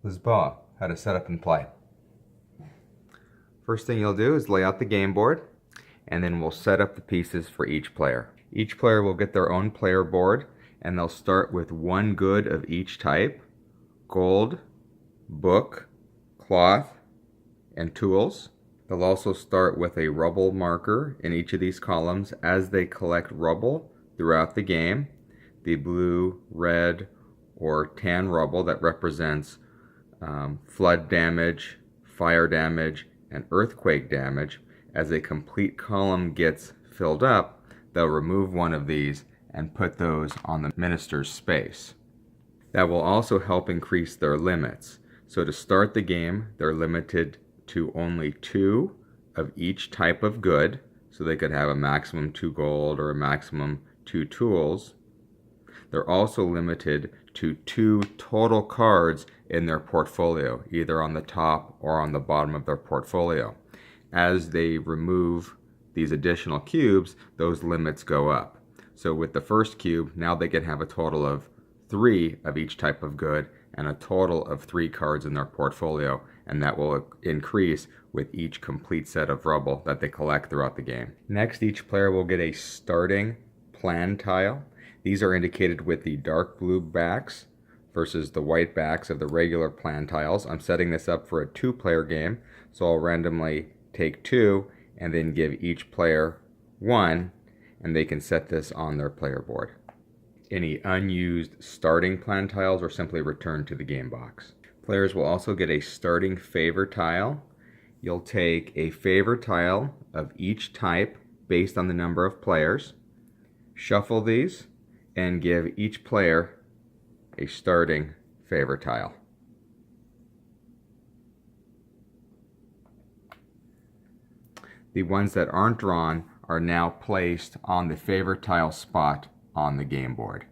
Lisboa, how to set up and play. First thing you'll do is lay out the game board, and then we'll set up the pieces for each player. Each player will get their own player board, and they'll start with one good of each type: gold, book, cloth, and tools. They'll also start with a rubble marker in each of these columns as they collect rubble throughout the game. The blue, red, or tan rubble that represents flood damage, fire damage, and earthquake damage. As a complete column gets filled up, they'll remove one of these and put those on the minister's space. That will also help increase their limits. So to start the game, they're limited to only 2 of each type of good, so they could have a maximum 2 gold or a maximum 2 tools. They're also limited to 2 total cards in their portfolio, either on the top or on the bottom of their portfolio. As they remove these additional cubes, those limits go up. So with the first cube, now they can have a total of 3 of each type of good and a total of 3 cards in their portfolio, and that will increase with each complete set of rubble that they collect throughout the game. Next, each player will get a starting plan tile. These are indicated with the dark blue backs versus the white backs of the regular plan tiles. I'm setting this up for a 2-player game, so I'll randomly take 2 and then give each player 1, and they can set this on their player board. Any unused starting plan tiles are simply returned to the game box. Players will also get a starting favor tile. You'll take a favor tile of each type based on the number of players, shuffle these, and give each player a starting favor tile. The ones that aren't drawn are now placed on the favor tile spot on the game board.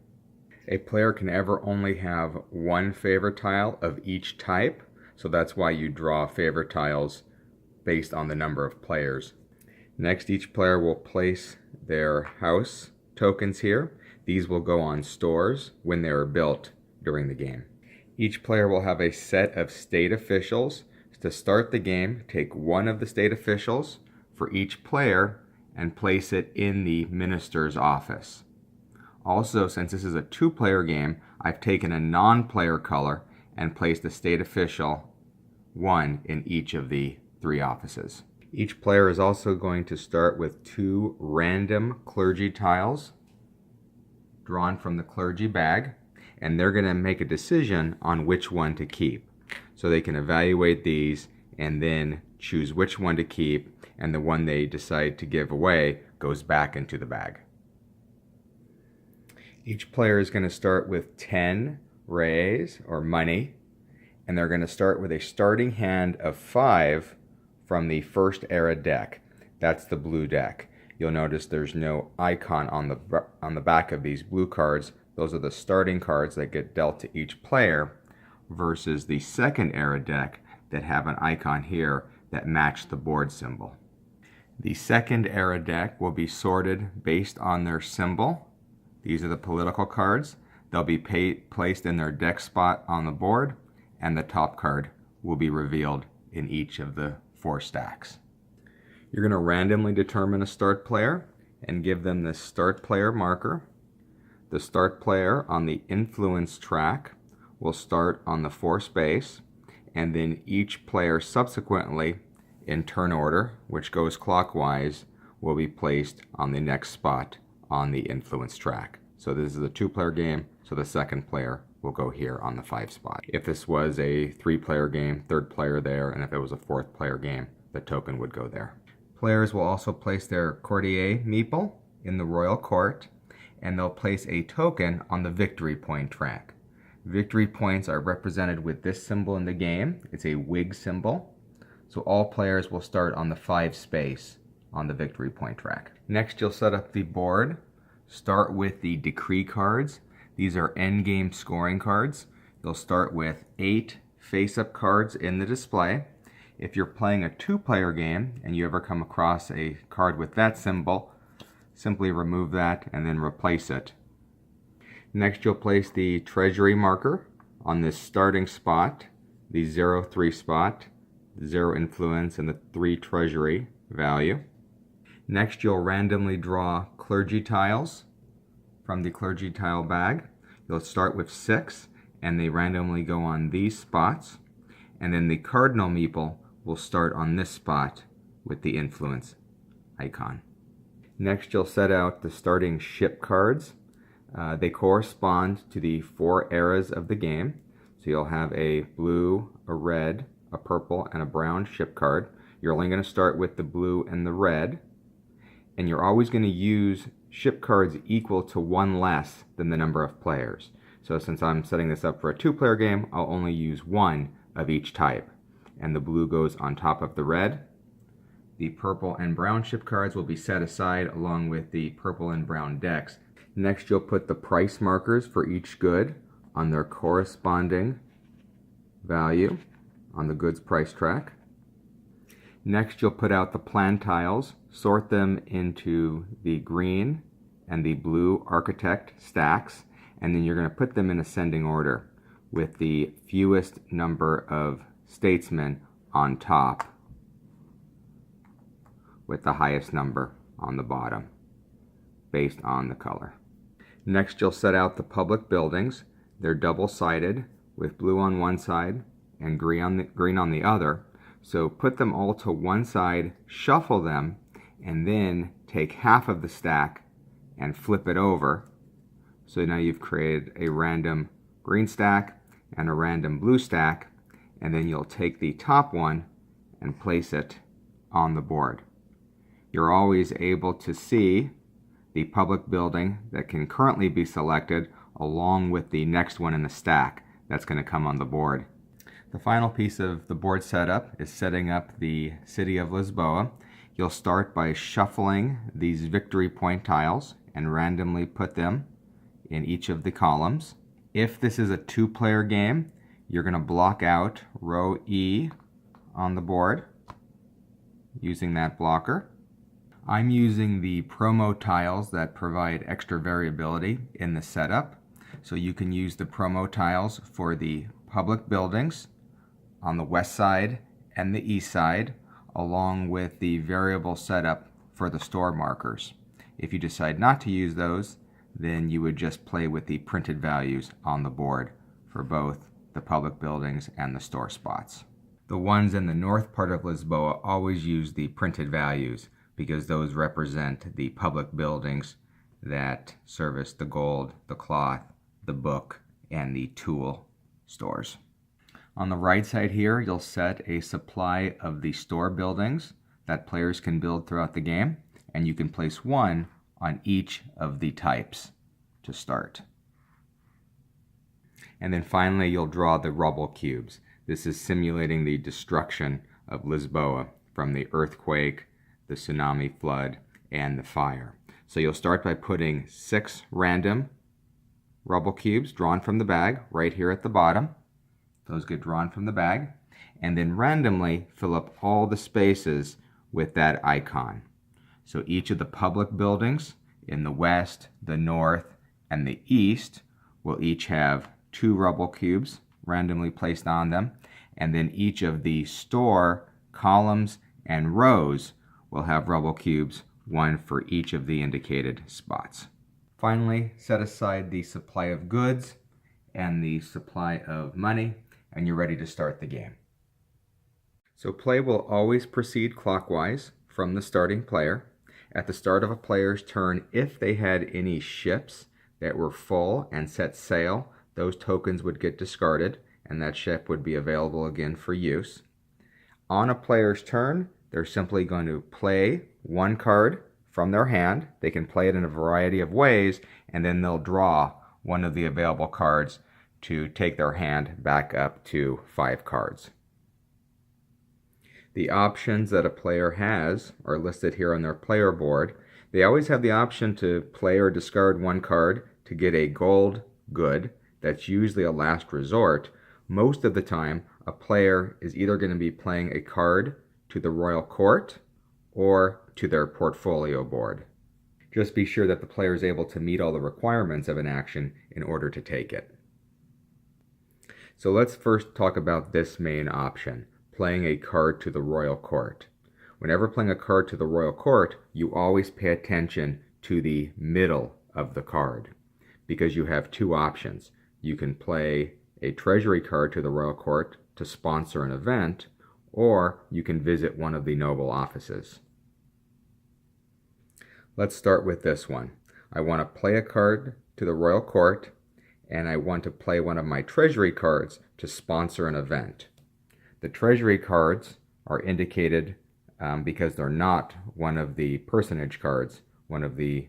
A player can ever only have 1 favor tile of each type, so that's why you draw favor tiles based on the number of players. Next, each player will place their house tokens here. These will go on stores when they are built during the game. Each player will have a set of state officials. To start the game, take 1 of the state officials for each player and place it in the minister's office. Also, since this is a 2-player game, I've taken a non-player color and placed a state official 1 in each of the 3 offices. Each player is also going to start with 2 random clergy tiles drawn from the clergy bag, and they're going to make a decision on which one to keep. So they can evaluate these and then choose which one to keep, and the one they decide to give away goes back into the bag. Each player is going to start with 10 rays or money, and they're going to start with a starting hand of 5 from the first era deck. That's the blue deck. You'll notice there's no icon on the back of these blue cards. Those are the starting cards that get dealt to each player, versus the second era deck that have an icon here that match the board symbol. The second era deck will be sorted based on their symbol. These are the political cards. They'll be placed in their deck spot on the board, and the top card will be revealed in each of the 4 stacks. You're going to randomly determine a start player and give them the start player marker. The start player on the influence track will start on the 4th base, and then each player subsequently, in turn order, which goes clockwise, will be placed on the next spot on the influence track. So this is a 2-player game, so the second player will go here on the 5 spot. If this was a 3-player game, 3rd player there, and if it was a 4th player game, the token would go there. Players will also place their courtier meeple in the royal court, and they'll place a token on the victory point track. Victory points are represented with this symbol in the game. It's a wig symbol. So all players will start on the 5 space on the victory point track. Next, you'll set up the board. Start with the decree cards. These are endgame scoring cards. You'll start with 8 face-up cards in the display. If you're playing a 2-player game and you ever come across a card with that symbol, simply remove that and then replace it. Next, you'll place the treasury marker on this starting spot the 0-3 spot, the 0 influence, and the 3 treasury value. Next, you'll randomly draw clergy tiles from the clergy tile bag. You'll start with 6, and they randomly go on these spots. And then the cardinal meeple will start on this spot with the influence icon. Next, you'll set out the starting ship cards. They correspond to the 4 eras of the game. So you'll have a blue, a red, a purple, and a brown ship card. You're only going to start with the blue and the red. And you're always going to use ship cards equal to 1 less than the number of players. So since I'm setting this up for a 2-player game, I'll only use 1 of each type. And the blue goes on top of the red. The purple and brown ship cards will be set aside along with the purple and brown decks. Next, you'll put the price markers for each good on their corresponding value on the goods price track. Next, you'll put out the plan tiles, sort them into the green and the blue architect stacks, and then you're going to put them in ascending order with the fewest number of statesmen on top with the highest number on the bottom based on the color. Next, you'll set out the public buildings. They're double-sided with blue on one side and green on the other. So put them all to one side, shuffle them, and then take half of the stack and flip it over. So now you've created a random green stack and a random blue stack, and then you'll take the top one and place it on the board. You're always able to see the public building that can currently be selected along with the next one in the stack that's going to come on the board. The final piece of the board setup is setting up the city of Lisboa. You'll start by shuffling these victory point tiles and randomly put them in each of the columns. If this is a 2-player game, you're going to block out row E on the board using that blocker. I'm using the promo tiles that provide extra variability in the setup. So you can use the promo tiles for the public buildings on the west side and the east side, along with the variable setup for the store markers. If you decide not to use those, then you would just play with the printed values on the board for both the public buildings and the store spots. The ones in the north part of Lisboa always use the printed values because those represent the public buildings that service the gold, the cloth, the book, and the tool stores. On the right side here, you'll set a supply of the store buildings that players can build throughout the game, and you can place 1 on each of the types to start. And then finally, you'll draw the rubble cubes. This is simulating the destruction of Lisboa from the earthquake, the tsunami flood, and the fire. So you'll start by putting 6 random rubble cubes drawn from the bag right here at the bottom. Those get drawn from the bag, and then randomly fill up all the spaces with that icon. So each of the public buildings in the west, the north, and the east will each have 2 rubble cubes randomly placed on them, and then each of the store columns and rows will have rubble cubes, 1 for each of the indicated spots. Finally, set aside the supply of goods and the supply of money, and you're ready to start the game. So play will always proceed clockwise from the starting player. At the start of a player's turn, if they had any ships that were full and set sail, those tokens would get discarded, and that ship would be available again for use. On a player's turn, they're simply going to play 1 card from their hand. They can play it in a variety of ways, and then they'll draw 1 of the available cards to take their hand back up to 5 cards. The options that a player has are listed here on their player board. They always have the option to play or discard 1 card to get a gold good. That's usually a last resort. Most of the time, a player is either going to be playing a card to the royal court or to their portfolio board. Just be sure that the player is able to meet all the requirements of an action in order to take it. So let's first talk about this main option, playing a card to the royal court. Whenever playing a card to the royal court, you always pay attention to the middle of the card because you have two options. You can play a treasury card to the royal court to sponsor an event, or you can visit one of the noble offices. Let's start with this one. I want to play a card to the royal court, and I want to play one of my treasury cards to sponsor an event. The treasury cards are indicated because they're not one of the personage cards, one of the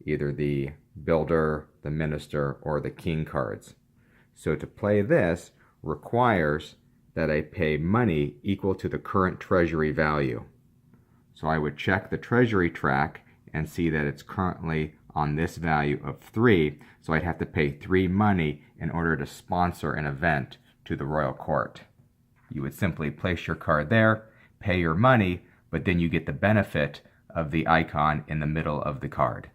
either the builder, the minister, or the king cards. So to play this requires that I pay money equal to the current treasury value. So I would check the treasury track and see that it's currently on this value of 3, so I'd have to pay 3 money in order to sponsor an event to the royal court. You would simply place your card there, pay your money, but then you get the benefit of the icon in the middle of the card.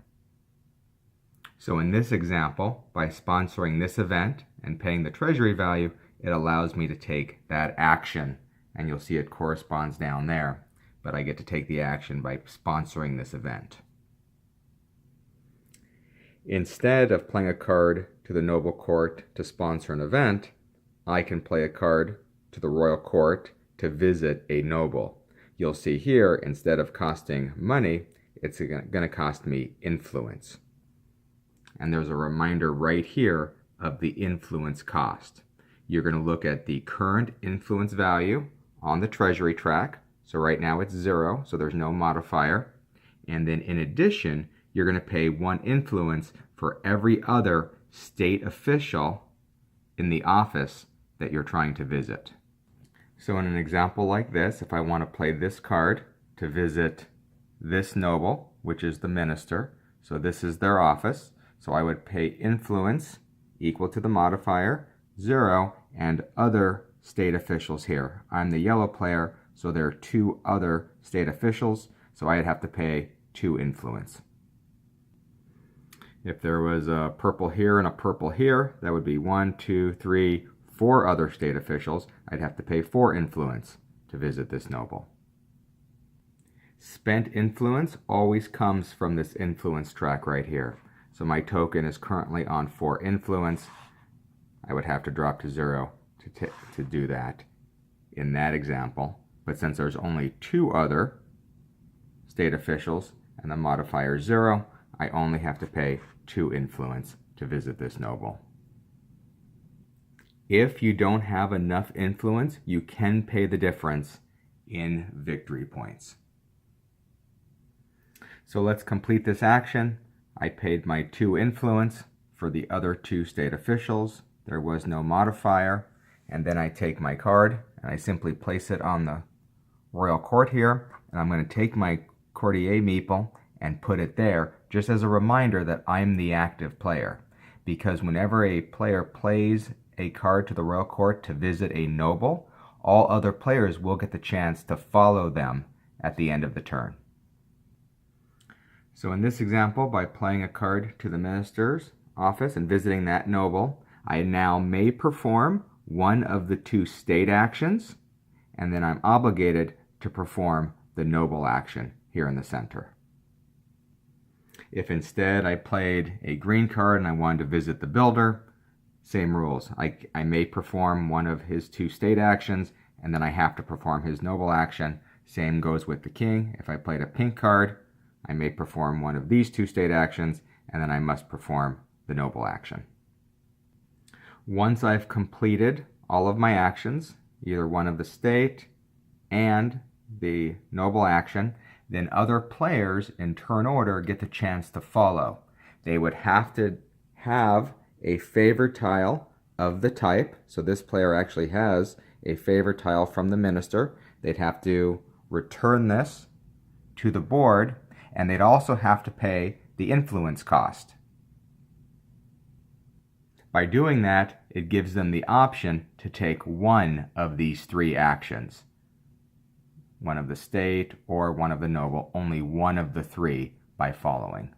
So in this example, by sponsoring this event and paying the treasury value, it allows me to take that action, and you'll see it corresponds down there, but I get to take the action by sponsoring this event. Instead of playing a card to the noble court to sponsor an event, I can play a card to the royal court to visit a noble. You'll see here, instead of costing money, it's going to cost me influence. And there's a reminder right here of the influence cost. You're going to look at the current influence value on the treasury track. So right now it's 0, so there's no modifier. And then in addition, you're going to pay 1 influence for every other state official in the office that you're trying to visit. So in an example like this, if I want to play this card to visit this noble, which is the minister, so this is their office, so I would pay influence equal to the modifier 0 and other state officials here. I'm the yellow player, so there are 2 other state officials, so I'd have to pay 2 influence. If there was a purple here and a purple here, that would be 1, 2, 3, 4 other state officials. I'd have to pay 4 influence to visit this noble. Spent influence always comes from this influence track right here. So my token is currently on 4 influence. I would have to drop to 0 to do that in that example. But since there's only 2 other state officials and the modifier 0, I only have to pay 2 influence to visit this noble. If you don't have enough influence, you can pay the difference in victory points. So let's complete this action. I paid my 2 influence for the other 2 state officials. There was no modifier. And then I take my card and I simply place it on the royal court here. And I'm going to take my courtier meeple and put it there just as a reminder that I'm the active player. Because whenever a player plays a card to the royal court to visit a noble, all other players will get the chance to follow them at the end of the turn. So in this example, by playing a card to the minister's office and visiting that noble, I now may perform one of the 2 state actions, and then I'm obligated to perform the noble action here in the center. If instead I played a green card and I wanted to visit the builder, same rules. I may perform one of his 2 state actions, and then I have to perform his noble action. Same goes with the king. If I played a pink card, I may perform one of these 2 state actions, and then I must perform the noble action. Once I've completed all of my actions, either one of the state and the noble action, then other players in turn order get the chance to follow. They would have to have a favor tile of the type. So this player actually has a favor tile from the minister. They'd have to return this to the board, and they'd also have to pay the influence cost. By doing that, it gives them the option to take one of these 3 actions. One of the state or one of the noble, only one of the 3 by following.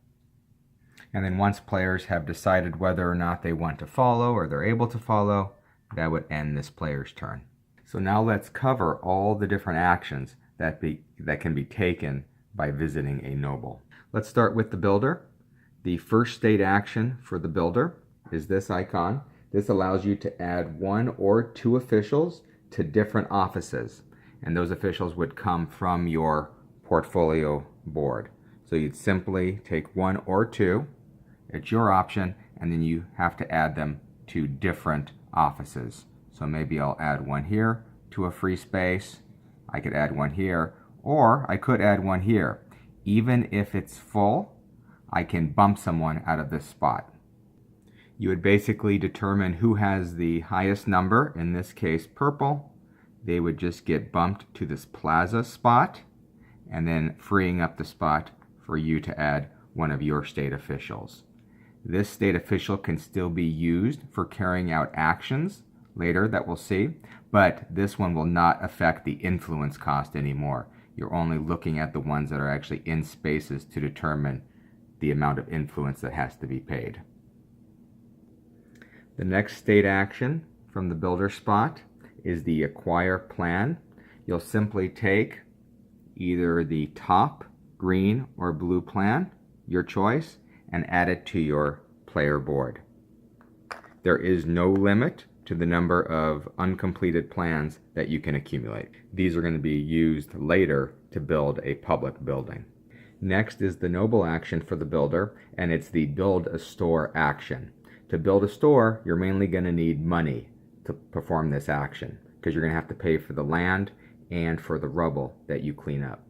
And then once players have decided whether or not they want to follow or they're able to follow, that would end this player's turn. So now let's cover all the different actions that can be taken by visiting a noble. Let's start with the builder. The first state action for the builder is this icon. This allows you to add 1 or 2 officials to different offices, and those officials would come from your portfolio board. So you'd simply take 1 or 2, it's your option, and then you have to add them to different offices. So maybe I'll add 1 here to a free space, I could add 1 here, or I could add 1 here. Even if it's full, I can bump someone out of this spot. You would basically determine who has the highest number, in this case purple. They would just get bumped to this plaza spot, and then freeing up the spot for you to add one of your state officials. This state official can still be used for carrying out actions later that we'll see, but this one will not affect the influence cost anymore. You're only looking at the ones that are actually in spaces to determine the amount of influence that has to be paid. The next state action from the builder spot is the acquire plan. You'll simply take either the top green or blue plan, your choice, and add it to your player board. There is no limit to the number of uncompleted plans that you can accumulate. These are going to be used later to build a public building. Next is the noble action for the builder, and it's the build a store action. To build a store, you're mainly going to need money to perform this action, because you're going to have to pay for the land and for the rubble that you clean up.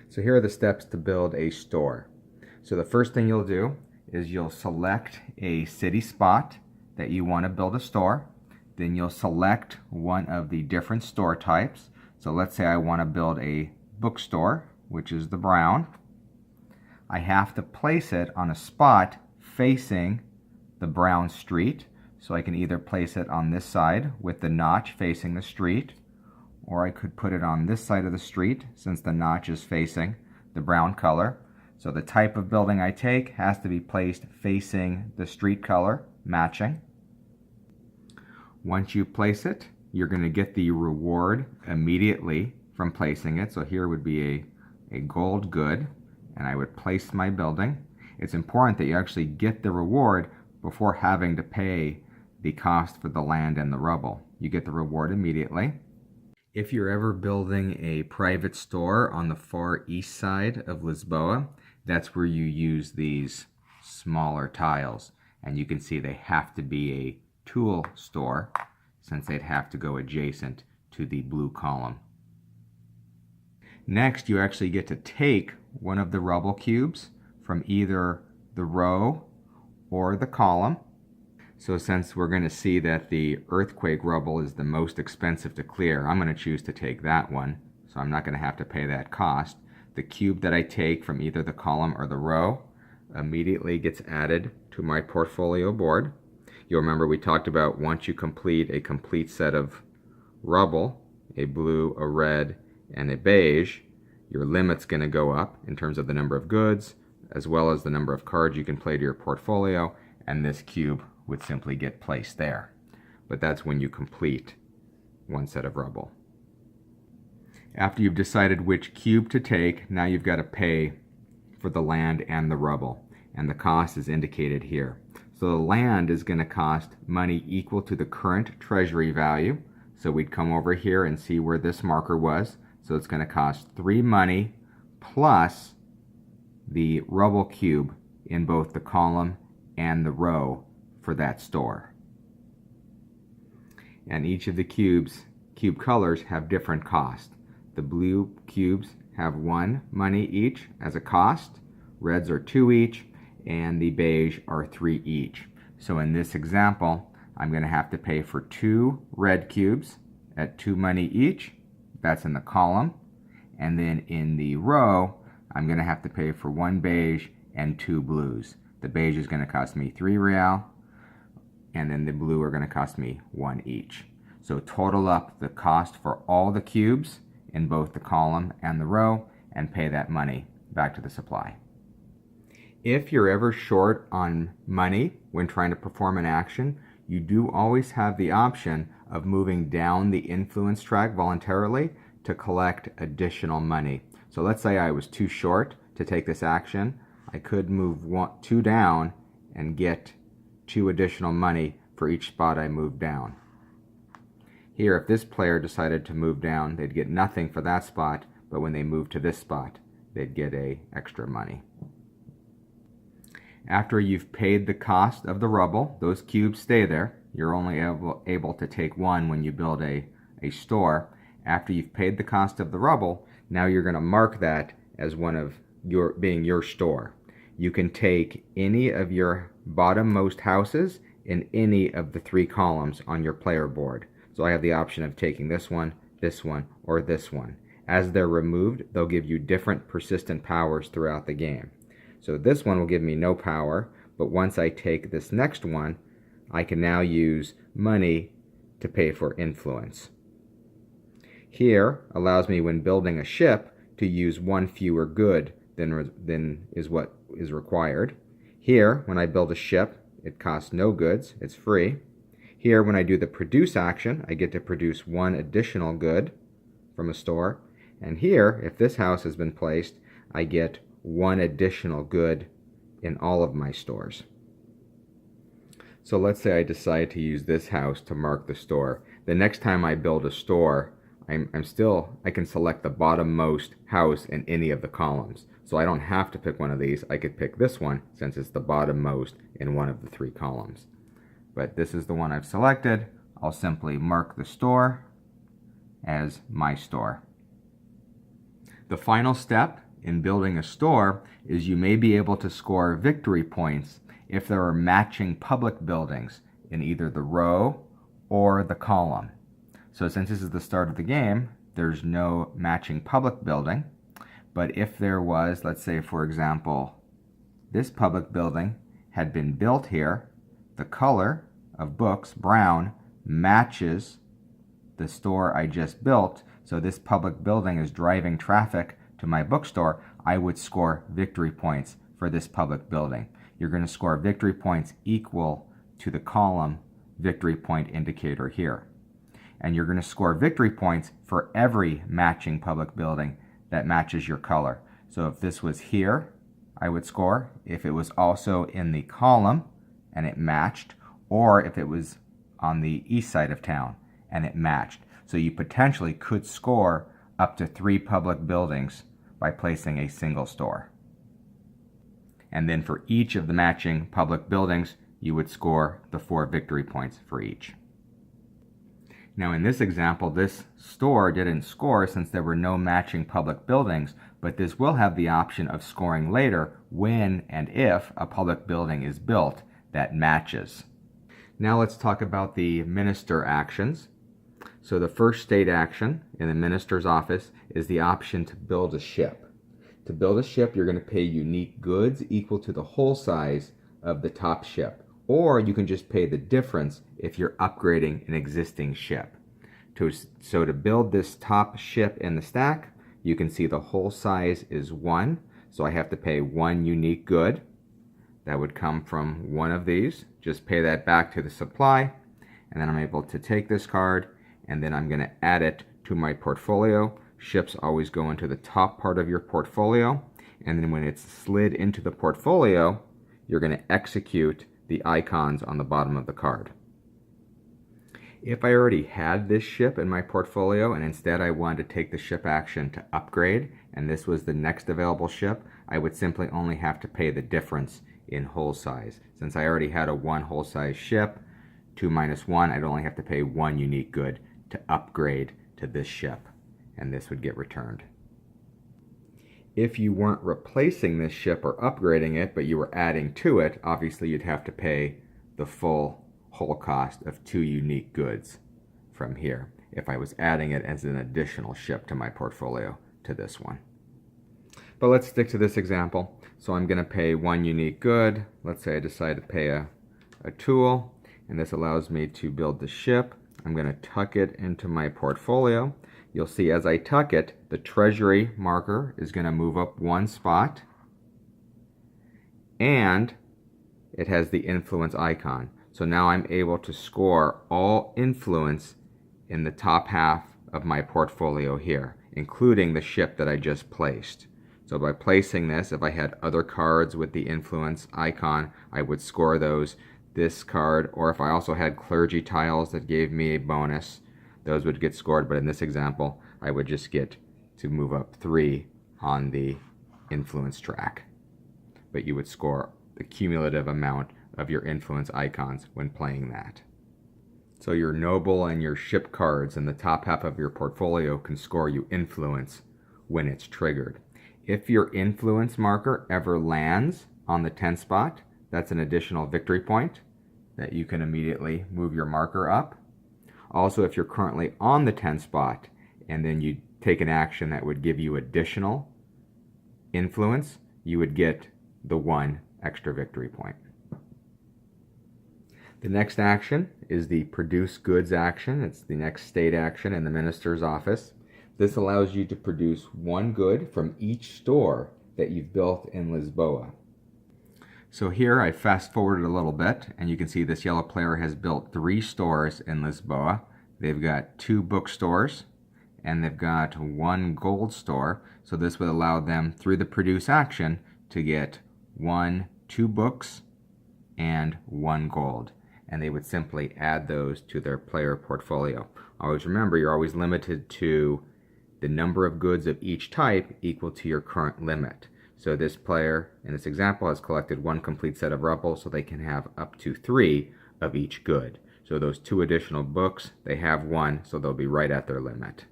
So here are the steps to build a store. So the first thing you'll do is you'll select a city spot that you want to build a store. Then you'll select one of the different store types. So let's say I want to build a bookstore, which is the brown. I have to place it on a spot facing the brown street. So I can either place it on this side with the notch facing the street, or I could put it on this side of the street since the notch is facing the brown color. So the type of building I take has to be placed facing the street color, matching. Once you place it, you're going to get the reward immediately from placing it. So here would be a gold good, and I would place my building. It's important that you actually get the reward before having to pay the cost for the land and the rubble. You get the reward immediately. If you're ever building a private store on the far east side of Lisboa, that's where you use these smaller tiles. And you can see they have to be a tool store since they'd have to go adjacent to the blue column. Next, you actually get to take one of the rubble cubes from either the row or the column. So since we're going to see that the earthquake rubble is the most expensive to clear, I'm going to choose to take that one. So I'm not going to have to pay that cost. The cube that I take from either the column or the row immediately gets added to my portfolio board. You'll remember we talked about once you complete a complete set of rubble, a blue, a red, and a beige, your limit's going to go up in terms of the number of goods, as well as the number of cards you can play to your portfolio, and this cube would simply get placed there. But that's when you complete one set of rubble. After you've decided which cube to take, now you've got to pay for the land and the rubble, and the cost is indicated here. So the land is going to cost money equal to the current treasury value. So we'd come over here and see where this marker was. So it's going to cost 3 money plus the rubble cube in both the column and the row for that store. And each of the cube colors have different costs. The blue cubes have 1 money each as a cost, reds are 2 each, and the beige are 3 each. So in this example, I'm going to have to pay for 2 red cubes at 2 money each. That's in the column. And then in the row, I'm going to have to pay for 1 beige and 2 blues. The beige is going to cost me 3 real, and then the blue are going to cost me 1 each. So total up the cost for all the cubes in both the column and the row, and pay that money back to the supply. If you're ever short on money when trying to perform an action, you do always have the option of moving down the influence track voluntarily to collect additional money. So let's say I was too short to take this action. I could move 2 down and get 2 additional money for each spot I moved down. Here, if this player decided to move down, they'd get nothing for that spot, but when they move to this spot, they'd get extra money. After you've paid the cost of the rubble, those cubes stay there. You're only able to take one when you build a store. After you've paid the cost of the rubble, now you're going to mark that as one of being your store. You can take any of your bottommost houses in any of the 3 columns on your player board. So I have the option of taking this one, or this one. As they're removed, they'll give you different persistent powers throughout the game. So this one will give me no power, but once I take this next one, I can now use money to pay for influence. Here allows me, when building a ship, to use 1 fewer good than is what is required. Here, when I build a ship, it costs no goods, it's free. Here, when I do the produce action, I get to produce 1 additional good from a store. And here, if this house has been placed, I get 1 additional good in all of my stores. So let's say I decide to use this house to mark the store. The next time I build a store, I can select the bottommost house in any of the columns. So I don't have to pick one of these. I could pick this one since it's the bottommost in one of the 3 columns. But this is the one I've selected. I'll simply mark the store as my store. The final step in building a store is you may be able to score victory points if there are matching public buildings in either the row or the column. So since this is the start of the game, there's no matching public building. But if there was, let's say for example, this public building had been built here, the color of books, brown, matches the store I just built, so this public building is driving traffic to my bookstore, I would score victory points for this public building. You're going to score victory points equal to the column victory point indicator here. And you're going to score victory points for every matching public building that matches your color. So if this was here, I would score. If it was also in the column and it matched, or if it was on the east side of town and it matched. So you potentially could score up to 3 public buildings by placing a single store. And then for each of the matching public buildings, you would score the 4 victory points for each. Now in this example, this store didn't score since there were no matching public buildings, but this will have the option of scoring later when and if a public building is built that matches. Now let's talk about the minister actions. So the first state action in the minister's office is the option to build a ship. To build a ship, you're going to pay unique goods equal to the whole size of the top ship. Or you can just pay the difference if you're upgrading an existing ship. So to build this top ship in the stack, you can see the whole size is 1. So I have to pay 1 unique good. That would come from one of these. Just pay that back to the supply. And then I'm able to take this card and then I'm going to add it to my portfolio. Ships always go into the top part of your portfolio. And then when it's slid into the portfolio, you're going to execute the icons on the bottom of the card. If I already had this ship in my portfolio and instead I wanted to take the ship action to upgrade, and this was the next available ship, I would simply only have to pay the difference in whole size. Since I already had a 1 whole size ship, 2 minus 1, I'd only have to pay 1 unique good to upgrade to this ship, and this would get returned. If you weren't replacing this ship or upgrading it, but you were adding to it, obviously you'd have to pay the full whole cost of 2 unique goods from here if I was adding it as an additional ship to my portfolio to this one. But let's stick to this example. So I'm going to pay 1 unique good. Let's say I decide to pay a tool, and this allows me to build the ship. I'm going to tuck it into my portfolio. You'll see as I tuck it, the treasury marker is going to move up 1 spot, and it has the influence icon. So now I'm able to score all influence in the top half of my portfolio here, including the ship that I just placed. So by placing this, if I had other cards with the influence icon, I would score those. This card, or if I also had Clergy Tiles that gave me a bonus, those would get scored. But in this example, I would just get to move up 3 on the influence track. But you would score the cumulative amount of your influence icons when playing that. So your noble and your ship cards in the top half of your portfolio can score you influence when it's triggered. If your influence marker ever lands on the 10 spot, that's an additional victory point that you can immediately move your marker up. Also, if you're currently on the 10 spot and then you take an action that would give you additional influence, you would get the 1 extra victory point. The next action is the produce goods action. It's the next state action in the minister's office. This allows you to produce 1 good from each store that you've built in Lisboa. So here I fast forwarded a little bit, and you can see this yellow player has built 3 stores in Lisboa. They've got 2 bookstores, and they've got 1 gold store. So this would allow them, through the produce action, to get 2 books and 1 gold. And they would simply add those to their player portfolio. Always remember, you're always limited to the number of goods of each type equal to your current limit. So this player, in this example, has collected 1 complete set of rubble, so they can have up to 3 of each good. So those 2 additional books, they have 1, so they'll be right at their limit.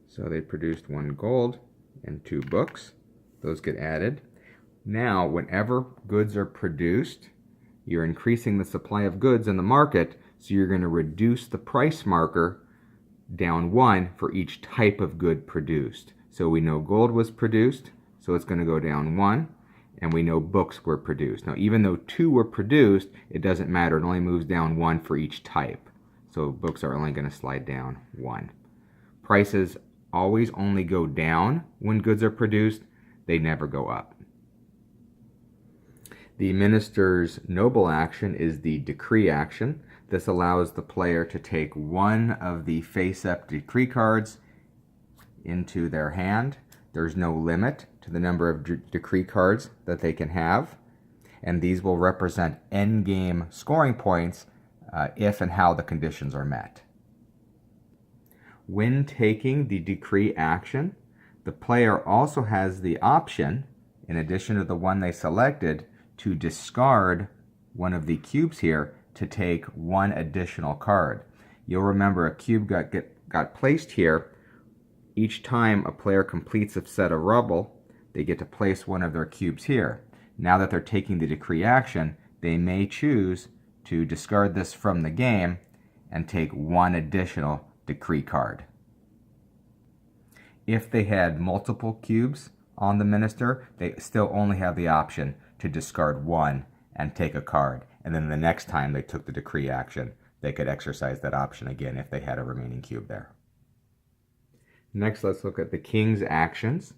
So they produced 1 gold and 2 books. Those get added. Now, whenever goods are produced, you're increasing the supply of goods in the market, so you're going to reduce the price marker down 1 for each type of good produced. So we know gold was produced, so it's going to go down 1, and we know books were produced. Now, even though 2 were produced, it doesn't matter. It only moves down 1 for each type. So books are only going to slide down 1. Prices always only go down when goods are produced. They never go up. The minister's noble action is the decree action. This allows the player to take 1 of the face-up decree cards into their hand. There's no limit to the number of decree cards that they can have, and these will represent endgame scoring points if and how the conditions are met. When taking the decree action, the player also has the option, in addition to the one they selected, to discard one of the cubes here to take 1 additional card. You'll remember a cube got placed here. Each time a player completes a set of rubble, they get to place 1 of their cubes here. Now that they're taking the decree action, they may choose to discard this from the game and take 1 additional decree card. If they had multiple cubes on the minister, they still only have the option to discard 1 and take a card. And then the next time they took the decree action, they could exercise that option again if they had a remaining cube there. Next, let's look at the king's actions.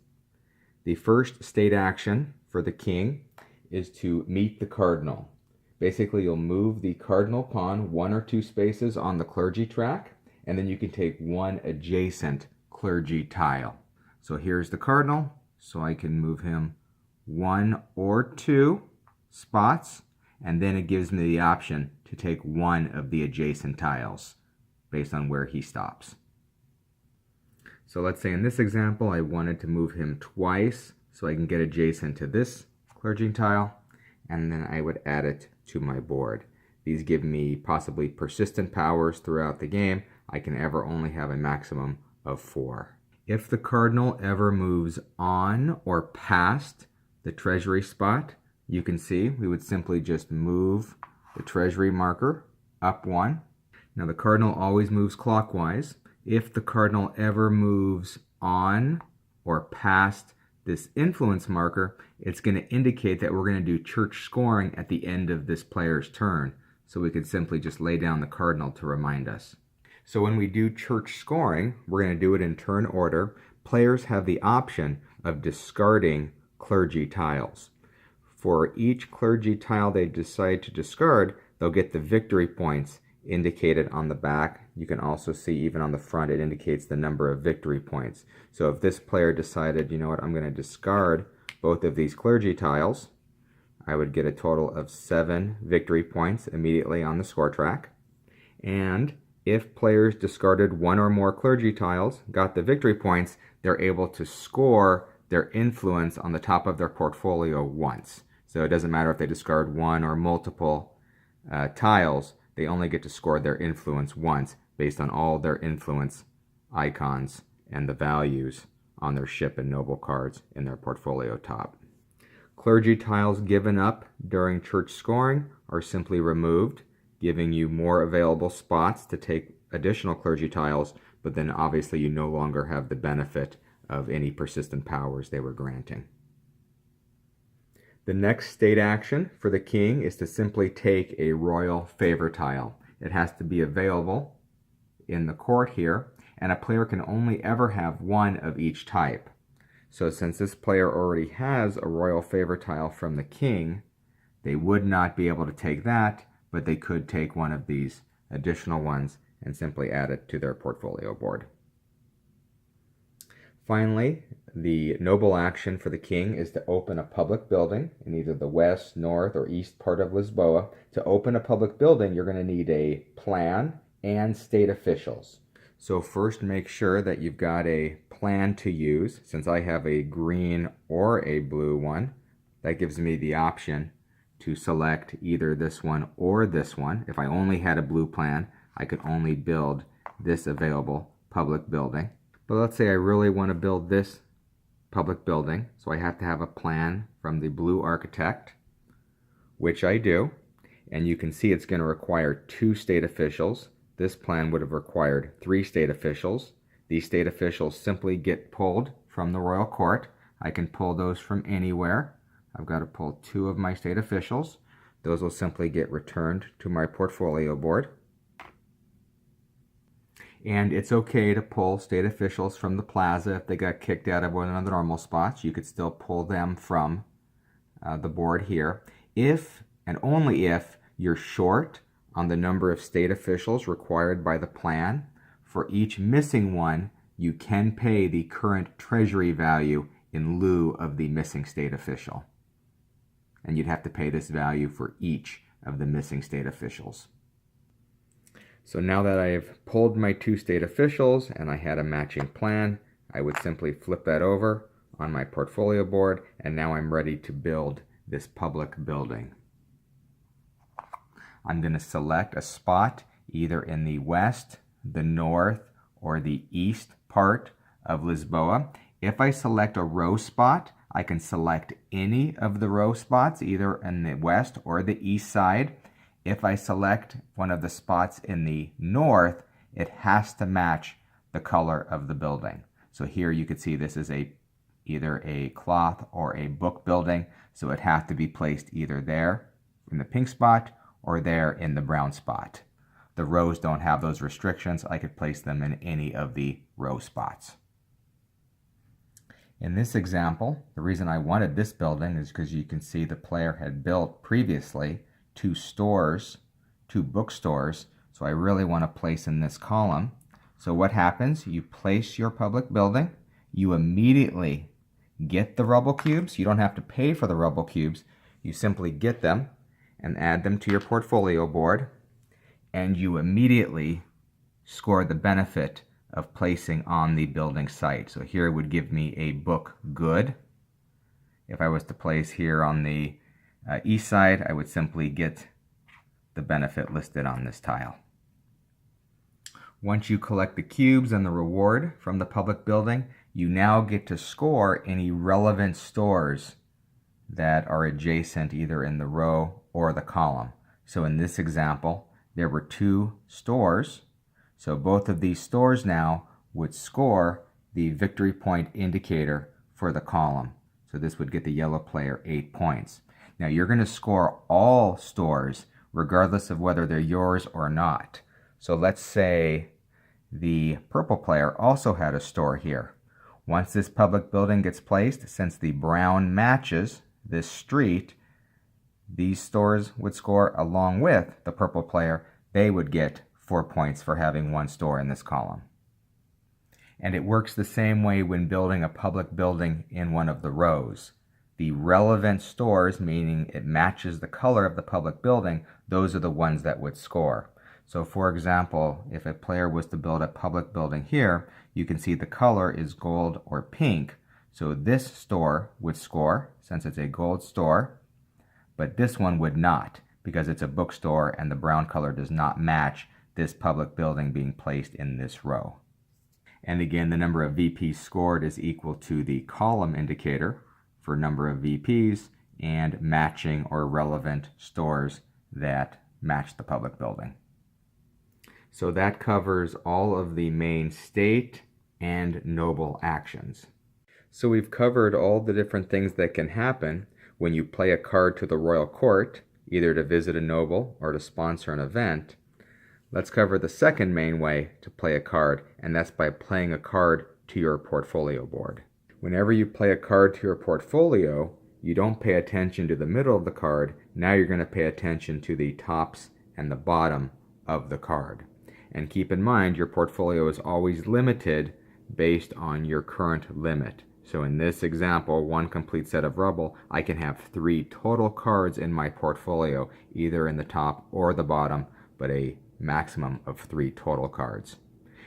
The first state action for the king is to meet the cardinal. Basically, you'll move the cardinal pawn 1 or 2 spaces on the clergy track, and then you can take 1 adjacent clergy tile. So here's the cardinal, so I can move him 1 or 2 spots, and then it gives me the option to take 1 of the adjacent tiles based on where he stops. So let's say in this example, I wanted to move him twice so I can get adjacent to this clergy tile, and then I would add it to my board. These give me possibly persistent powers throughout the game. I can ever only have a maximum of 4. If the cardinal ever moves on or past the treasury spot, you can see we would simply just move the treasury marker up 1. Now the cardinal always moves clockwise. If the cardinal ever moves on or past this influence marker, it's going to indicate that we're going to do church scoring at the end of this player's turn. So we could simply just lay down the cardinal to remind us. So when we do church scoring, we're going to do it in turn order. Players have the option of discarding clergy tiles. For each clergy tile they decide to discard, they'll get the victory points indicated on the back. You can also see even on the front it indicates the number of victory points. So if this player decided, you know what, I'm going to discard both of these clergy tiles, I would get a total of 7 victory points immediately on the score track. And if players discarded one or more clergy tiles, got the victory points, they're able to score their influence on the top of their portfolio once. So it doesn't matter if they discard one or multiple tiles, they only get to score their influence once based on all their influence icons and the values on their ship and noble cards in their portfolio top. Clergy tiles given up during church scoring are simply removed, giving you more available spots to take additional clergy tiles, but then obviously you no longer have the benefit of any persistent powers they were granting. The next state action for the king is to simply take a royal favor tile. It has to be available in the court here, and a player can only ever have one of each type. So since this player already has a royal favor tile from the king, they would not be able to take that, but they could take one of these additional ones and simply add it to their portfolio board. Finally, the noble action for the king is to open a public building in either the west, north, or east part of Lisboa. To open a public building, you're going to need a plan and state officials. So first make sure that you've got a plan to use. Since I have a green or a blue one, that gives me the option to select either this one or this one. If I only had a blue plan, I could only build this available public building. But let's say I really want to build this public building, so I have to have a plan from the blue architect, which I do. And you can see it's going to require 2 state officials. This plan would have required 3 state officials. These state officials simply get pulled from the royal court. I can pull those from anywhere. I've got to pull 2 of my state officials. Those will simply get returned to my portfolio board. And it's okay to pull state officials from the plaza if they got kicked out of one of the normal spots. You could still pull them from the board here. If and only if you're short on the number of state officials required by the plan, for each missing one, you can pay the current treasury value in lieu of the missing state official. And you'd have to pay this value for each of the missing state officials. So now that I've pulled my 2 state officials and I had a matching plan, I would simply flip that over on my portfolio board, and now I'm ready to build this public building. I'm going to select a spot either in the west, the north, or the east part of Lisboa. If I select a row spot, I can select any of the row spots either in the west or the east side. If I select one of the spots in the north, it has to match the color of the building. So here you can see this is either a cloth or a book building, so it has to be placed either there in the pink spot or there in the brown spot. The rows don't have those restrictions. I could place them in any of the row spots. In this example, the reason I wanted this building is because you can see the player had built previously 2 stores, 2 bookstores, so I really want to place in this column. So what happens? You place your public building, you immediately get the rubble cubes. You don't have to pay for the rubble cubes. You simply get them and add them to your portfolio board, and you immediately score the benefit of placing on the building site. So here it would give me a book good. If I was to place here on the east side, I would simply get the benefit listed on this tile. Once you collect the cubes and the reward from the public building, you now get to score any relevant stores that are adjacent either in the row or the column. So in this example, there were 2 stores. So both of these stores now would score the victory point indicator for the column. So this would get the yellow player 8 points. Now you're going to score all stores regardless of whether they're yours or not. So let's say the purple player also had a store here. Once this public building gets placed, since the brown matches this street, these stores would score along with the purple player. They would get 4 points for having one store in this column. And it works the same way when building a public building in one of the rows. The relevant stores, meaning it matches the color of the public building, those are the ones that would score. So for example, if a player was to build a public building here, you can see the color is gold or pink. So this store would score since it's a gold store, but this one would not because it's a bookstore and the brown color does not match this public building being placed in this row. And again, the number of VPs scored is equal to the column indicator for number of VPs and matching or relevant stores that match the public building. So that covers all of the main state and noble actions. So we've covered all the different things that can happen when you play a card to the royal court, either to visit a noble or to sponsor an event. Let's cover the second main way to play a card, and that's by playing a card to your portfolio board. Whenever you play a card to your portfolio, you don't pay attention to the middle of the card. Now you're going to pay attention to the tops and the bottom of the card. And keep in mind, your portfolio is always limited based on your current limit. So in this example, one complete set of rubble, I can have 3 total cards in my portfolio, either in the top or the bottom, but a maximum of 3 total cards.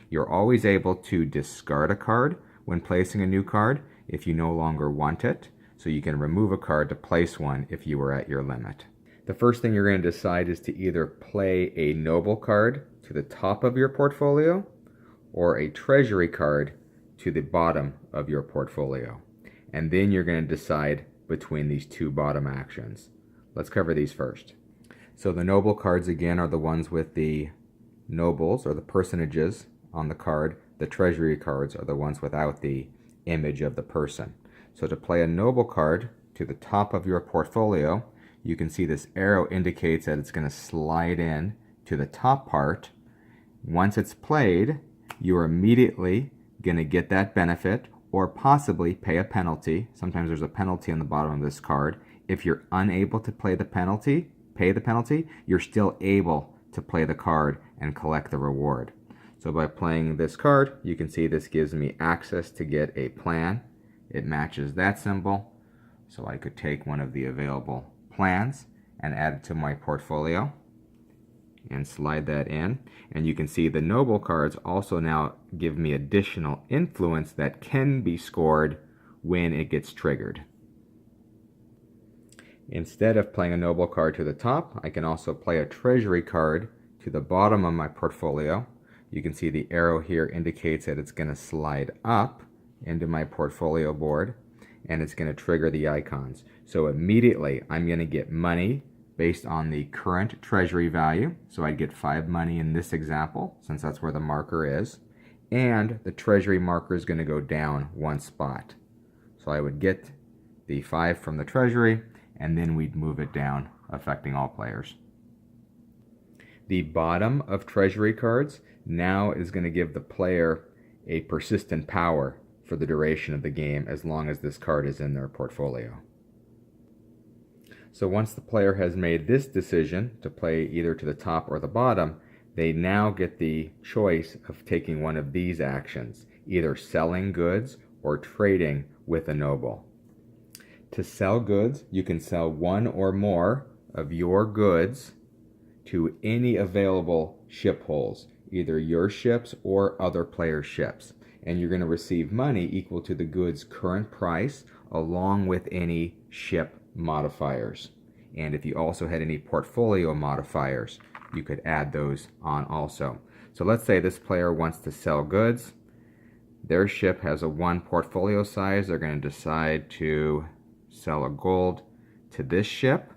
You're always able to discard a card when placing a new card if you no longer want it, so you can remove a card to place one if you were at your limit. The first thing you're going to decide is to either play a noble card to the top of your portfolio or a treasury card to the bottom of your portfolio. And then you're going to decide between these 2 bottom actions. Let's cover these first. So the noble cards again are the ones with the nobles or the personages on the card. The treasury cards are the ones without the image of the person. So to play a noble card to the top of your portfolio, you can see this arrow indicates that it's going to slide in to the top part. Once it's played, you are immediately going to get that benefit or possibly pay a penalty. Sometimes there's a penalty on the bottom of this card. If you're unable to pay the penalty, you're still able to play the card and collect the reward. So by playing this card, you can see this gives me access to get a plan. It matches that symbol, so I could take one of the available plans and add it to my portfolio and slide that in. And you can see the noble cards also now give me additional influence that can be scored when it gets triggered. Instead of playing a noble card to the top, I can also play a treasury card to the bottom of my portfolio. You can see the arrow here indicates that it's going to slide up into my portfolio board and it's going to trigger the icons. So immediately I'm going to get money based on the current treasury value. So I'd get 5 money in this example since that's where the marker is. And the treasury marker is going to go down 1 spot. So I would get the 5 from the treasury and then we'd move it down, affecting all players. The bottom of treasury cards now is going to give the player a persistent power for the duration of the game as long as this card is in their portfolio. So once the player has made this decision to play either to the top or the bottom, they now get the choice of taking one of these actions, either selling goods or trading with a noble. To sell goods, you can sell 1 or more of your goods to any available ship holes, either your ships or other players' ships. And you're going to receive money equal to the goods' current price along with any ship modifiers. And if you also had any portfolio modifiers, you could add those on also. So let's say this player wants to sell goods. Their ship has a 1 portfolio size. They're going to decide to sell a gold to this ship.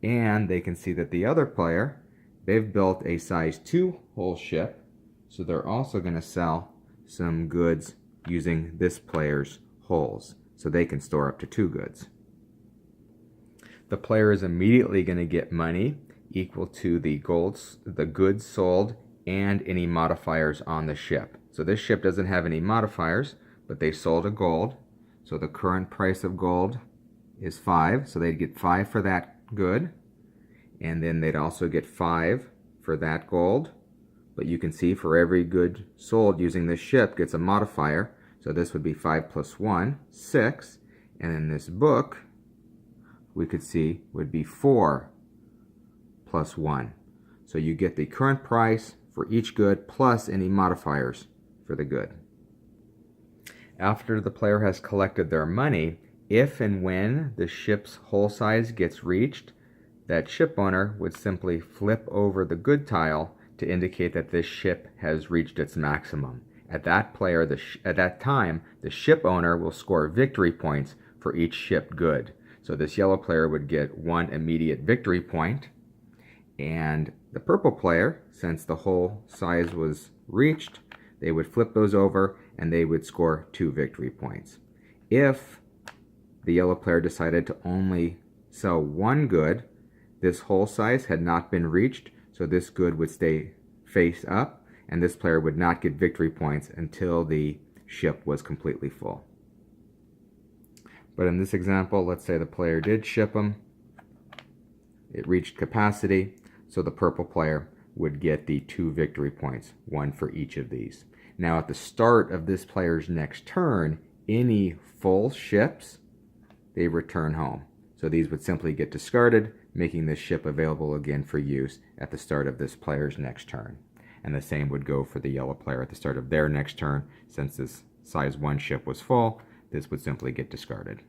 And they can see that the other player, they've built a size 2 whole ship. So they're also going to sell some goods using this player's holes. So they can store up to 2 goods. The player is immediately going to get money equal to the goods sold and any modifiers on the ship. So this ship doesn't have any modifiers, but they sold a gold. So the current price of gold is 5. So they'd get 5 for that good. And then they'd also get 5 for that gold. But you can see for every good sold using this ship gets a modifier. So this would be 5 plus 1, 6. And then this book, we could see, would be 4 plus 1. So you get the current price for each good plus any modifiers for the good. After the player has collected their money, if and when the ship's hull size gets reached, that ship owner would simply flip over the good tile to indicate that this ship has reached its maximum. At that time, the ship owner will score victory points for each ship good. So this yellow player would get 1 immediate victory point, and the purple player, since the hull size was reached, they would flip those over and they would score 2 victory points. If the yellow player decided to only sell 1 good, this hull size had not been reached, so this good would stay face up, and this player would not get victory points until the ship was completely full. But in this example, let's say the player did ship them. It reached capacity, so the purple player would get the 2 victory points, 1 for each of these. Now at the start of this player's next turn, any full ships, they return home. So these would simply get discarded, making this ship available again for use at the start of this player's next turn. And the same would go for the yellow player at the start of their next turn. Since this size 1 ship was full, this would simply get discarded.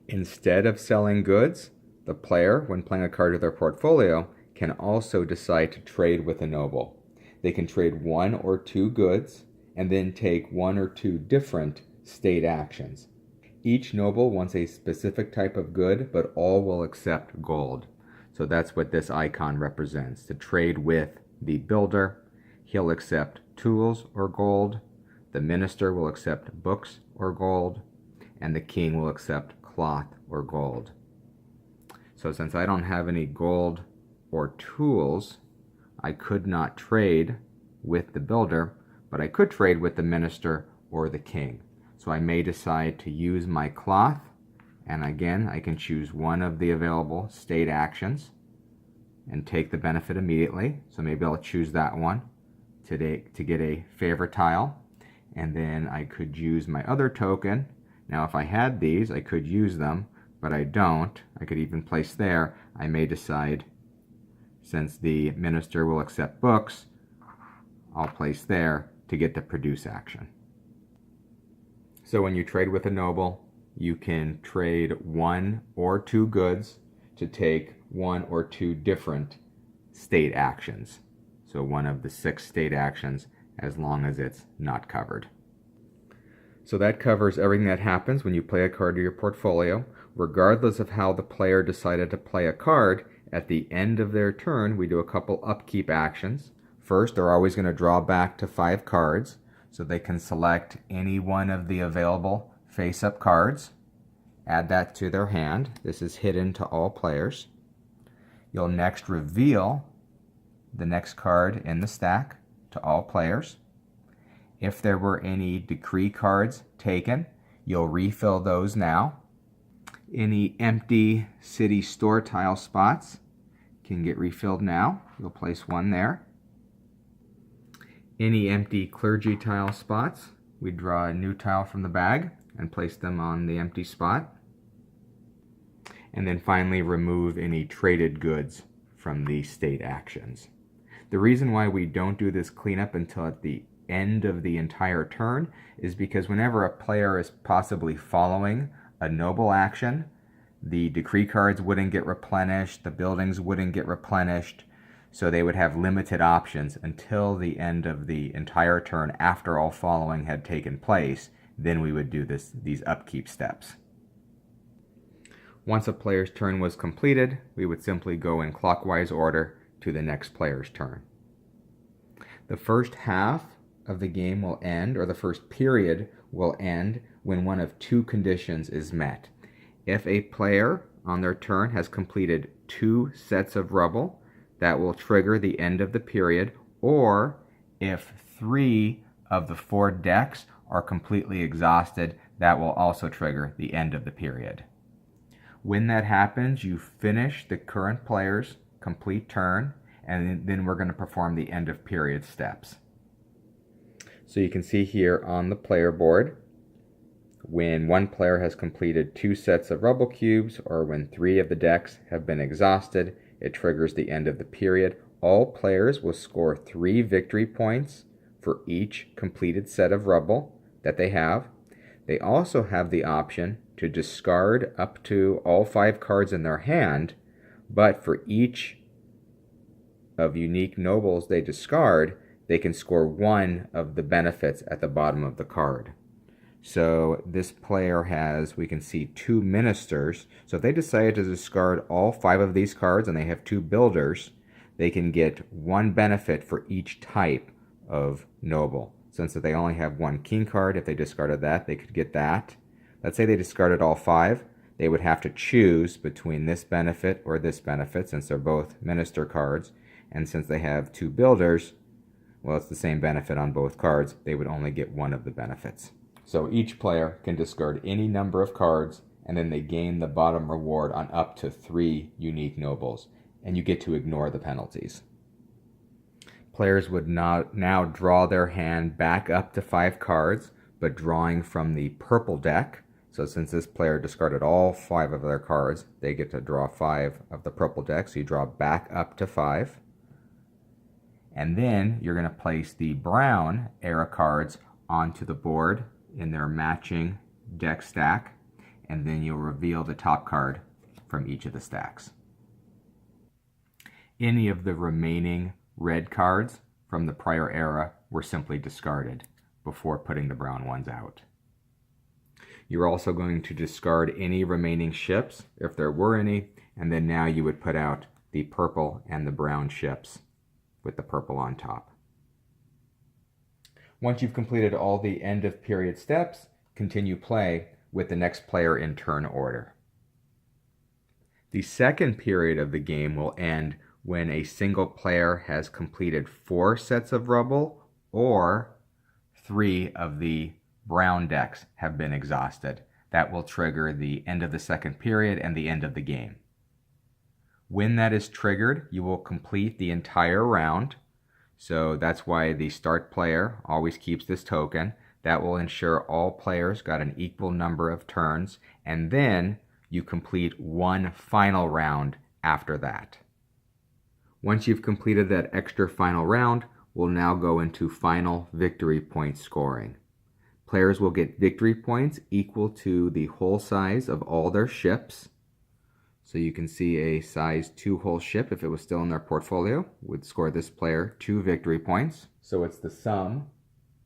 Instead of selling goods, the player, when playing a card of their portfolio, can also decide to trade with a noble. They can trade 1 or 2 goods and then take 1 or 2 different state actions. Each noble wants a specific type of good, but all will accept gold. So that's what this icon represents. To trade with the builder, he'll accept tools or gold. The minister will accept books or gold. And the king will accept cloth or gold. So since I don't have any gold or tools, I could not trade with the builder, but I could trade with the minister or the king. So I may decide to use my cloth, and again, I can choose one of the available state actions and take the benefit immediately. So maybe I'll choose that one to get a favor tile, and then I could use my other token. Now if I had these, I could use them, but I don't. I could even place there. I may decide, since the minister will accept books, I'll place there to get the produce action. So when you trade with a noble, you can trade 1 or 2 goods to take 1 or 2 different state actions. So one of the 6 state actions, as long as it's not covered. So that covers everything that happens when you play a card to your portfolio. Regardless of how the player decided to play a card, at the end of their turn, we do a couple upkeep actions. First, they're always going to draw back to 5 cards, so they can select any one of the available face-up cards. Add that to their hand. This is hidden to all players. You'll next reveal the next card in the stack to all players. If there were any decree cards taken, you'll refill those now. Any empty city store tile spots can get refilled now. You'll place one there. Any empty clergy tile spots, we draw a new tile from the bag and place them on the empty spot. And then finally remove any traded goods from the state actions. The reason why we don't do this cleanup until at the end of the entire turn is because whenever a player is possibly following a noble action, the decree cards wouldn't get replenished, the buildings wouldn't get replenished, so they would have limited options until the end of the entire turn after all following had taken place. Then we would do these upkeep steps. Once a player's turn was completed, we would simply go in clockwise order to the next player's turn. The first half of the game will end, or the first period will end, when one of 2 conditions is met. If a player on their turn has completed 2 sets of rubble, that will trigger the end of the period, or if 3 of the 4 decks are completely exhausted, that will also trigger the end of the period. When that happens, you finish the current player's complete turn, and then we're going to perform the end of period steps. So you can see here on the player board, when one player has completed 2 sets of rubble cubes, or when 3 of the decks have been exhausted, it triggers the end of the period. All players will score 3 victory points for each completed set of rubble that they have. They also have the option to discard up to all 5 cards in their hand, but for each of unique nobles they discard, they can score 1 of the benefits at the bottom of the card. So this player has, we can see, 2 ministers. So if they decided to discard all 5 of these cards and they have 2 builders, they can get 1 benefit for each type of noble. Since they only have 1 king card, if they discarded that, they could get that. Let's say they discarded all 5. They would have to choose between this benefit or this benefit, since they're both minister cards. And since they have 2 builders, well, it's the same benefit on both cards. They would only get 1 of the benefits. So each player can discard any number of cards, and then they gain the bottom reward on up to 3 unique nobles, and you get to ignore the penalties. Players would now draw their hand back up to 5 cards, but drawing from the purple deck. So since this player discarded all 5 of their cards, they get to draw 5 of the purple deck, so you draw back up to 5. And then you're going to place the brown era cards onto the board in their matching deck stack, and then you'll reveal the top card from each of the stacks. Any of the remaining red cards from the prior era were simply discarded before putting the brown ones out. You're also going to discard any remaining ships, if there were any, and then now you would put out the purple and the brown ships with the purple on top. Once you've completed all the end of period steps, continue play with the next player in turn order. The second period of the game will end when a single player has completed 4 sets of rubble, or 3 of the brown decks have been exhausted. That will trigger the end of the second period and the end of the game. When that is triggered, you will complete the entire round. So that's why the start player always keeps this token. That will ensure all players got an equal number of turns, and then you complete 1 final round after that. Once you've completed that extra final round, we'll now go into final victory point scoring. Players will get victory points equal to the hull size of all their ships. So you can see a size 2 hull ship, if it was still in their portfolio, would score this player 2 victory points. So it's the sum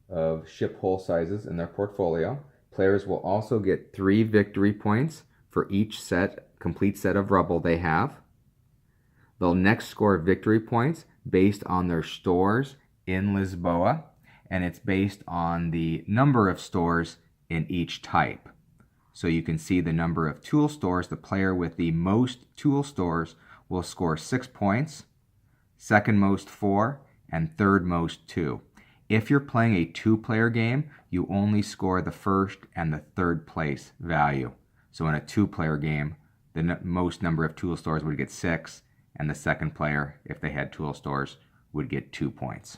of ship hull sizes in their portfolio. Players will also get 3 victory points for each complete set of rubble they have. They'll next score victory points based on their stores in Lisboa, and it's based on the number of stores in each type. So you can see the number of tool stores. The player with the most tool stores will score 6 points, second most 4, and third most 2. If you're playing a 2-player game, you only score the first and the third place value. So in a 2-player game, the most number of tool stores would get 6, and the second player, if they had tool stores, would get 2 points.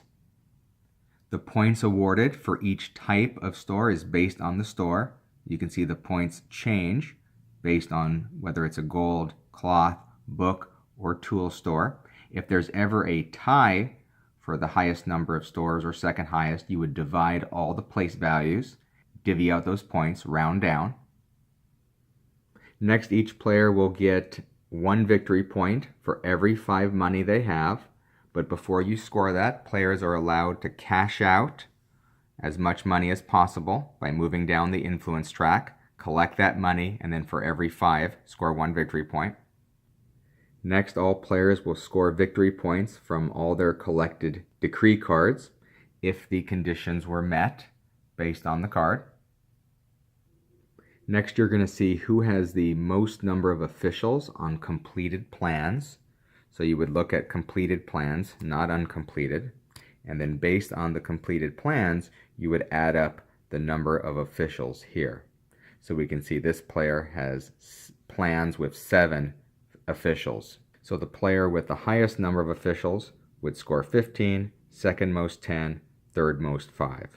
The points awarded for each type of store is based on the store. You can see the points change based on whether it's a gold, cloth, book, or tool store. If there's ever a tie for the highest number of stores or second highest, you would divide all the place values, divvy out those points, round down. Next, each player will get 1 victory point for every 5 money they have. But before you score that, players are allowed to cash out as much money as possible by moving down the influence track, collect that money, and then for every 5, score 1 victory point. Next, all players will score victory points from all their collected decree cards if the conditions were met based on the card. Next, you're going to see who has the most number of officials on completed plans. So you would look at completed plans, not uncompleted. And then based on the completed plans, you would add up the number of officials here. So we can see this player has plans with 7 officials. So the player with the highest number of officials would score 15, second most 10, third most 5.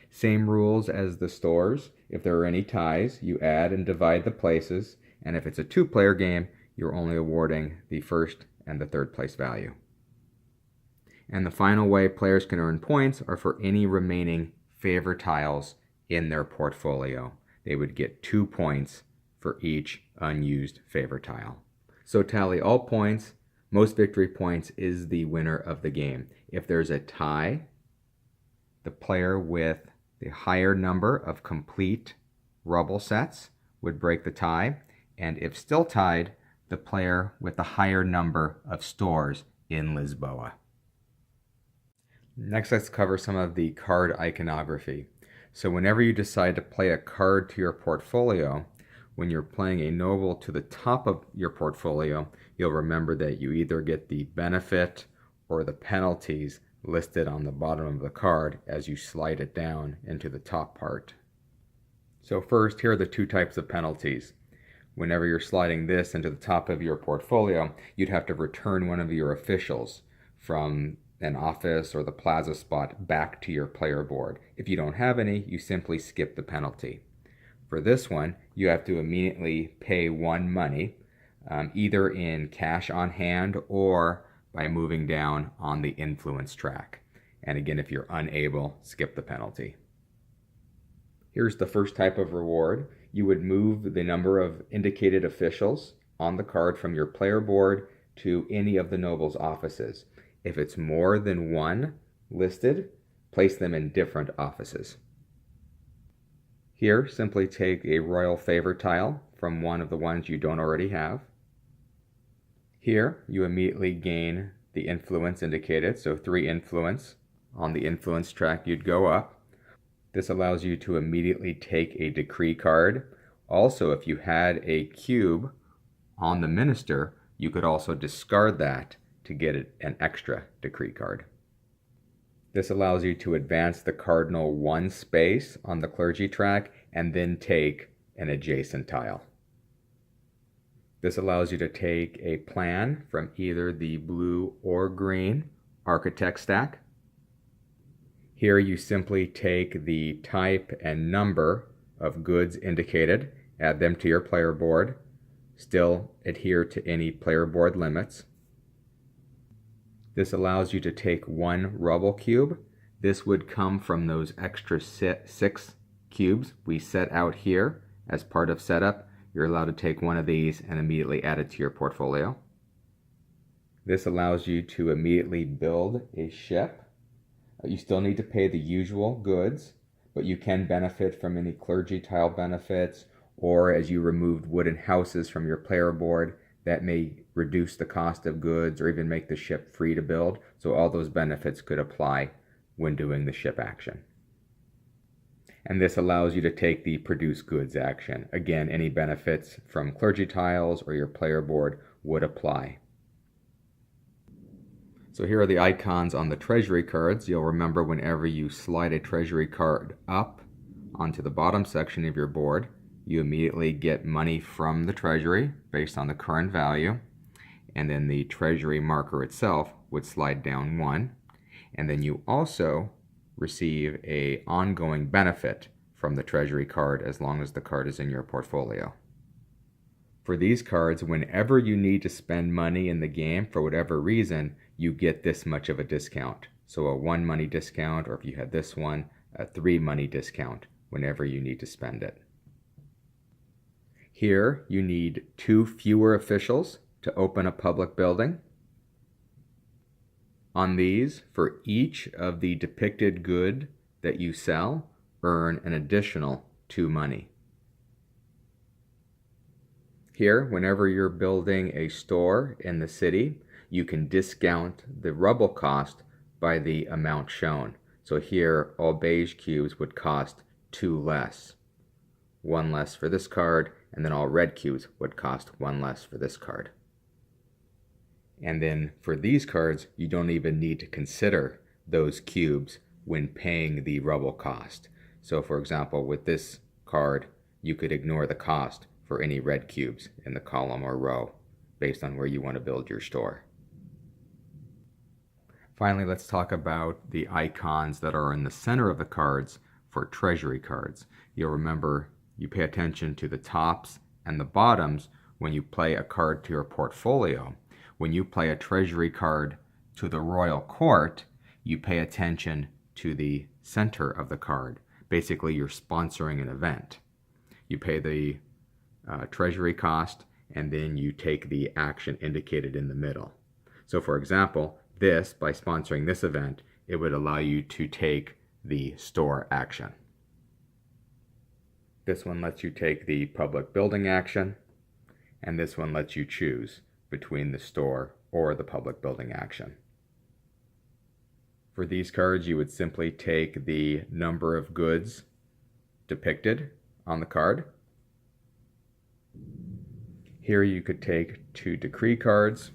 Same rules as the stores. If there are any ties, you add and divide the places, and if it's a 2-player game, you're only awarding the first and the third place value. And the final way players can earn points are for any remaining favor tiles in their portfolio. They would get 2 points for each unused favor tile. So tally all points. Most victory points is the winner of the game. If there's a tie, the player with the higher number of complete rubble sets would break the tie, and if still tied, the player with the higher number of stores in Lisboa. Next, let's cover some of the card iconography. So whenever you decide to play a card to your portfolio, when you're playing a noble to the top of your portfolio, you'll remember that you either get the benefit or the penalties listed on the bottom of the card as you slide it down into the top part. So first, here are the 2 types of penalties. Whenever you're sliding this into the top of your portfolio, you'd have to return one of your officials from an office or the plaza spot back to your player board. If you don't have any, you simply skip the penalty. For this one, you have to immediately pay 1 money, either in cash on hand or by moving down on the influence track. And again, if you're unable, skip the penalty. Here's the first type of reward. You would move the number of indicated officials on the card from your player board to any of the noble's offices. If it's more than 1 listed, place them in different offices. Here, simply take a royal favor tile from one of the ones you don't already have. Here, you immediately gain the influence indicated, so 3 influence. On the influence track, you'd go up. This allows you to immediately take a decree card. Also, if you had a cube on the minister, you could also discard that to get an extra decree card. This allows you to advance the cardinal 1 space on the clergy track and then take an adjacent tile. This allows you to take a plan from either the blue or green architect stack. Here you simply take the type and number of goods indicated, add them to your player board, still adhere to any player board limits. This allows you to take 1 rubble cube. This would come from those extra 6 cubes we set out here as part of setup. You're allowed to take 1 of these and immediately add it to your portfolio. This allows you to immediately build a ship. You still need to pay the usual goods, but you can benefit from any clergy tile benefits, or as you removed wooden houses from your player board, that may reduce the cost of goods or even make the ship free to build. So all those benefits could apply when doing the ship action. And this allows you to take the produce goods action. Again, any benefits from clergy tiles or your player board would apply. So here are the icons on the treasury cards. You'll remember whenever you slide a treasury card up onto the bottom section of your board, you immediately get money from the treasury based on the current value, and then the treasury marker itself would slide down 1, and then you also receive an ongoing benefit from the treasury card as long as the card is in your portfolio. For these cards, whenever you need to spend money in the game for whatever reason, you get this much of a discount. So a 1 money discount, or if you had this one, a 3 money discount whenever you need to spend it. Here, you need 2 fewer officials to open a public building. On these, for each of the depicted good that you sell, earn an additional 2 money. Here, whenever you're building a store in the city, you can discount the rubble cost by the amount shown. So here, all beige cubes would cost 2 less. 1 less for this card, and then all red cubes would cost 1 less for this card. And then for these cards, you don't even need to consider those cubes when paying the rubble cost. So for example, with this card, you could ignore the cost for any red cubes in the column or row based on where you want to build your store. Finally, let's talk about the icons that are in the center of the cards for treasury cards. You'll remember you pay attention to the tops and the bottoms when you play a card to your portfolio. When you play a treasury card to the royal court, you pay attention to the center of the card. Basically, you're sponsoring an event. You pay the treasury cost, and then you take the action indicated in the middle. So for example, by sponsoring this event, it would allow you to take the store action. This one lets you take the public building action, and this one lets you choose between the store or the public building action. For these cards, you would simply take the number of goods depicted on the card. Here you could take 2 decree cards.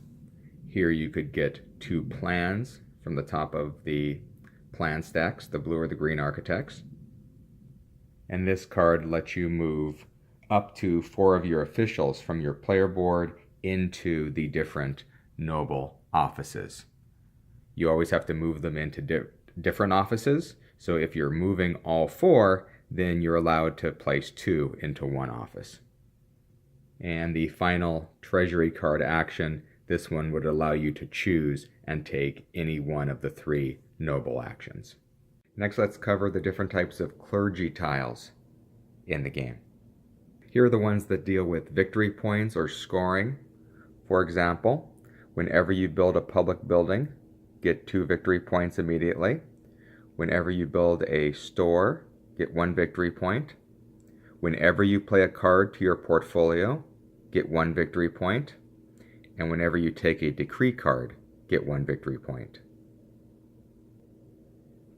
Here you could get 2 plans from the top of the plan stacks, the blue or the green architects. And this card lets you move up to 4 of your officials from your player board into the different noble offices. You always have to move them into different offices. So if you're moving all 4, then you're allowed to place 2 into one office. And the final treasury card action, this one would allow you to choose and take any one of the 3 noble actions. Next, let's cover the different types of clergy tiles in the game. Here are the ones that deal with victory points or scoring. For example, whenever you build a public building, get 2 victory points immediately. Whenever you build a store, get 1 victory point. Whenever you play a card to your portfolio, get 1 victory point. And whenever you take a decree card, get 1 victory point.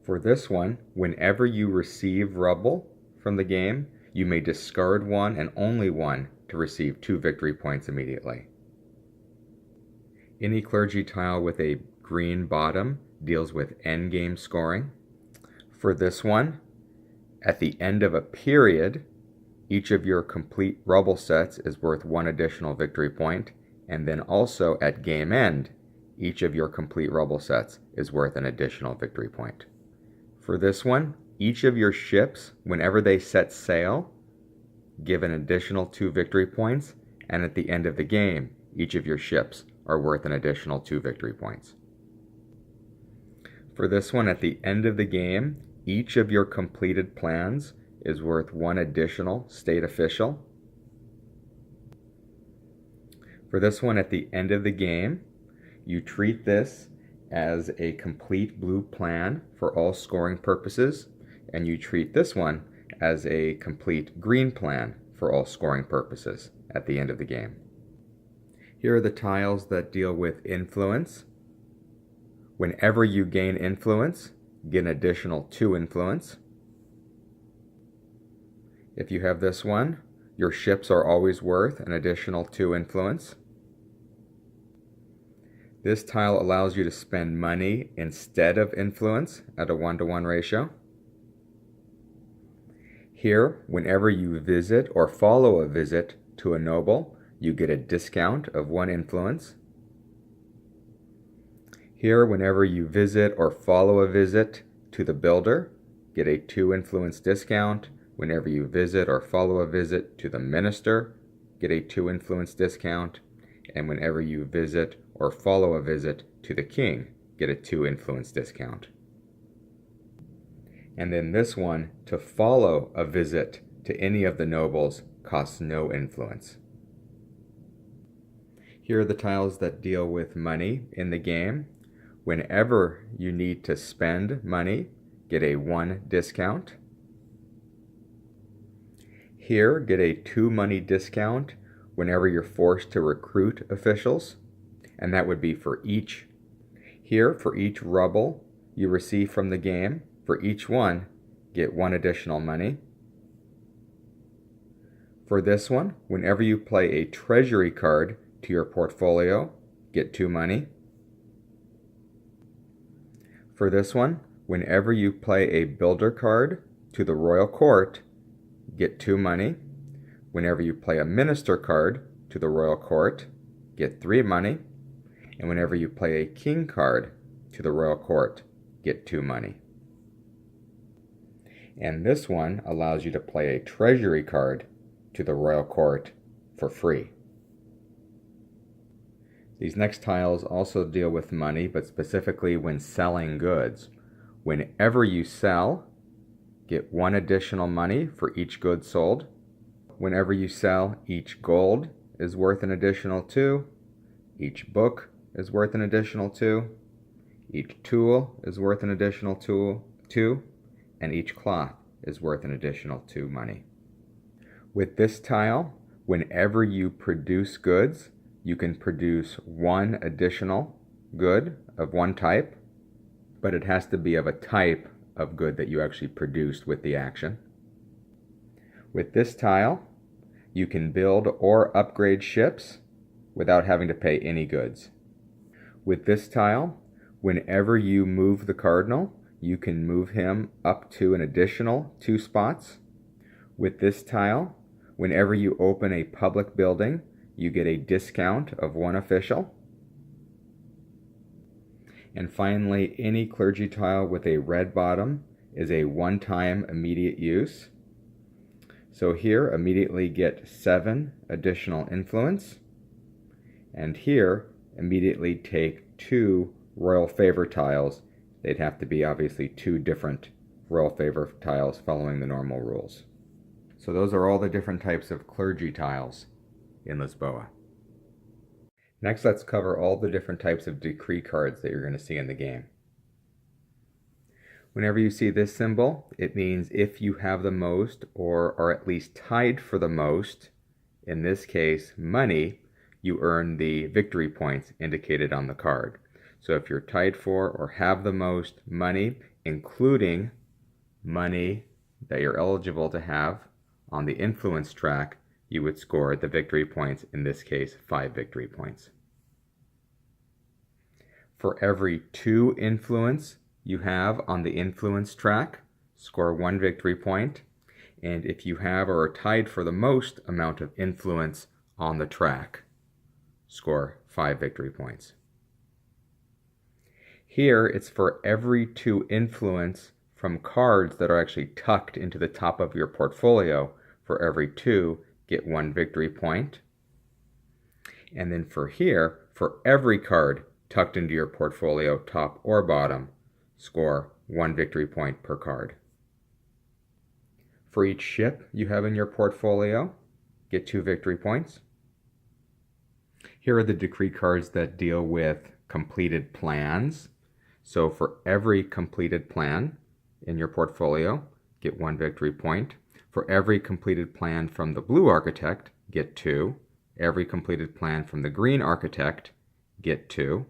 For this one, whenever you receive rubble from the game, you may discard 1 and only 1 to receive 2 victory points immediately. Any clergy tile with a green bottom deals with endgame scoring. For this one, at the end of a period, each of your complete rubble sets is worth 1 additional victory point, and then also at game end, each of your complete rubble sets is worth an additional victory point. For this one, each of your ships, whenever they set sail, give an additional 2 victory points, and at the end of the game, each of your ships are worth an additional 2 victory points. For this one, at the end of the game, each of your completed plans is worth 1 additional state official. For this one, at the end of the game, you treat this as a complete blue plan for all scoring purposes, and you treat this one as a complete green plan for all scoring purposes at the end of the game. Here are the tiles that deal with influence. Whenever you gain influence, get an additional 2 influence. If you have this one, your ships are always worth an additional 2 influence. This tile allows you to spend money instead of influence at a 1-to-1 ratio. Here, whenever you visit or follow a visit to a noble, you get a discount of 1 influence. Here, whenever you visit or follow a visit to the builder, get a 2 influence discount. Whenever you visit or follow a visit to the minister, get a 2 influence discount. And whenever you visit or follow a visit to the king, get a 2 influence discount. And then this one, to follow a visit to any of the nobles, costs no influence. Here are the tiles that deal with money in the game. Whenever you need to spend money, get a 1 discount. Here, get a 2 money discount whenever you're forced to recruit officials, and that would be for each. Here, for each rubble you receive from the game, for each one, get 1 additional money. For this one, whenever you play a treasury card to your portfolio, get 2 money. For this one, whenever you play a builder card to the royal court, get 2 money. Whenever you play a minister card to the royal court, get 3 money. And whenever you play a king card to the royal court, get 2 money. And this one allows you to play a treasury card to the royal court for free. These next tiles also deal with money, but specifically when selling goods. Whenever you sell, get 1 additional money for each good sold. Whenever you sell, each gold is worth an additional 2. Each book is worth an additional 2. Each tool is worth an additional 2. And each cloth is worth an additional 2 money. With this tile, whenever you produce goods, you can produce 1 additional good of 1 type, but it has to be of a type of good that you actually produced with the action. With this tile, you can build or upgrade ships without having to pay any goods. With this tile, whenever you move the cardinal, you can move him up to an additional 2 spots. With this tile, whenever you open a public building, you get a discount of 1 official. And finally, any clergy tile with a red bottom is a one-time immediate use. So here, immediately get 7 additional influence. And here, immediately take 2 royal favor tiles. They'd have to be obviously 2 different royal favor tiles following the normal rules. So those are all the different types of clergy tiles in Lisboa. Next, let's cover all the different types of decree cards that you're going to see in the game. Whenever you see this symbol, it means if you have the most or are at least tied for the most, in this case money, you earn the victory points indicated on the card. So if you're tied for or have the most money, including money that you're eligible to have on the influence track, you would score the victory points, in this case 5 victory points. For every 2 influence you have on the influence track, score 1 victory point. And if you have or are tied for the most amount of influence on the track, score 5 victory points. Here it's for every 2 influence from cards that are actually tucked into the top of your portfolio. For every 2, get 1 victory point. And then for here, for every card tucked into your portfolio, top or bottom, score 1 victory point per card. For each ship you have in your portfolio, get 2 victory points. Here are the decree cards that deal with completed plans. So for every completed plan in your portfolio, get 1 victory point. For every completed plan from the blue architect, get 2. Every completed plan from the green architect, get 2.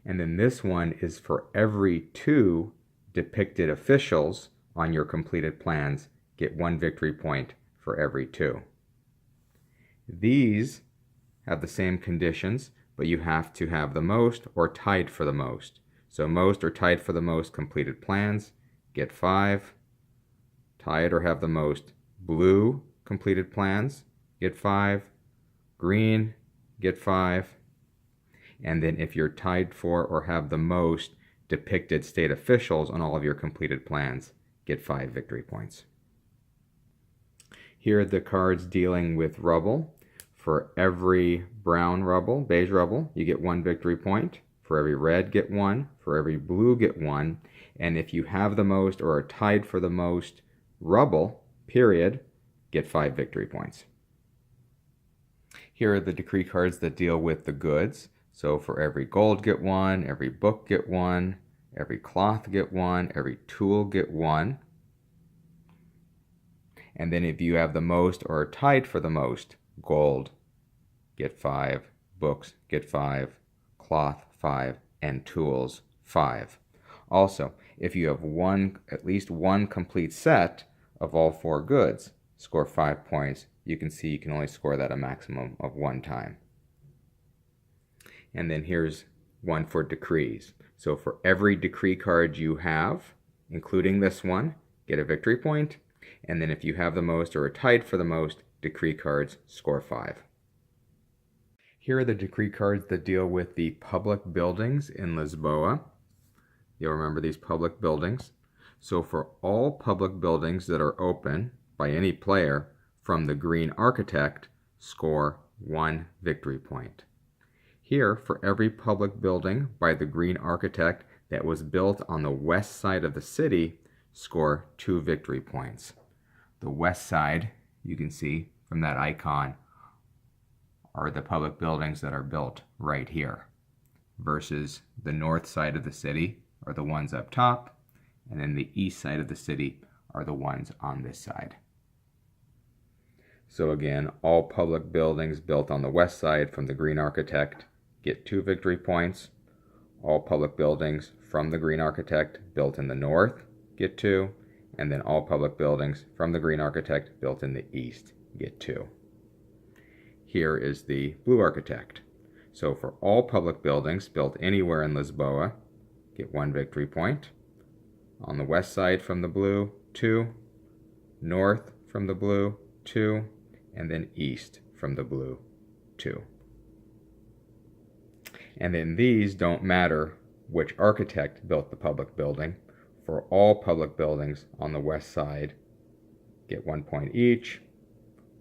And then this one is for every 2 depicted officials on your completed plans, get 1 victory point for every 2. These have the same conditions, but you have to have the most or tied for the most. So most or tied for the most completed plans, get 5. Tied or have the most blue completed plans, get 5. Green, get 5. And then if you're tied for or have the most depicted state officials on all of your completed plans, get 5 victory points. Here are the cards dealing with rubble. For every brown rubble, beige rubble, you get 1 victory point. For every red, get 1. For every blue, get 1. And if you have the most or are tied for the most rubble, period, get 5 victory points. Here are the decree cards that deal with the goods. So for every gold, get 1. Every book, get 1. Every cloth, get 1. Every tool, get 1. And then if you have the most or are tied for the most, gold, get 5. Books, get 5. Cloth, 5. And tools, 5. Also, if you have at least one complete set of all 4 goods, score 5 points. You can see you can only score that a maximum of 1 time. And then here's one for decrees. So for every decree card you have, including this one, get a victory point. And then if you have the most or are tied for the most, decree cards score 5. Here are the decree cards that deal with the public buildings in Lisboa. You'll remember these public buildings. So for all public buildings that are open by any player from the green architect, score 1 victory point. Here, for every public building by the green architect that was built on the west side of the city, score 2 victory points. The west side, you can see from that icon, are the public buildings that are built right here, versus the north side of the city are the ones up top, and then the east side of the city are the ones on this side. So again, all public buildings built on the west side from the green architect get 2 victory points. All public buildings from the green architect built in the north get 2, and then all public buildings from the green architect built in the east get 2. Here is the blue architect. So for all public buildings built anywhere in Lisboa, get 1 victory point. On the west side from the blue, 2. North from the blue, 2. And then east from the blue, 2. And then these don't matter which architect built the public building. For all public buildings on the west side, get 1 point each,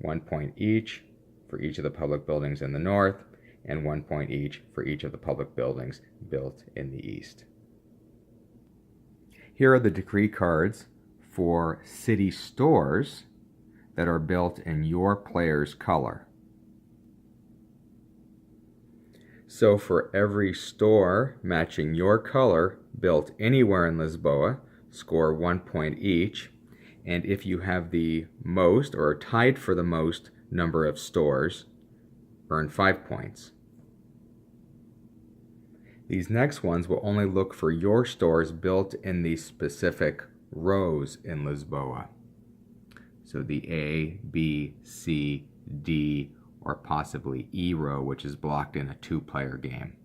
1 point each for each of the public buildings in the north, and 1 point each for each of the public buildings built in the east. Here are the decree cards for city stores that are built in your player's color. So for every store matching your color built anywhere in Lisboa, score 1 point each. And if you have the most or are tied for the most number of stores, earn 5 points. These next ones will only look for your stores built in the specific rows in Lisboa. So the A, B, C, D, or possibly E row, which is blocked in a 2-player game.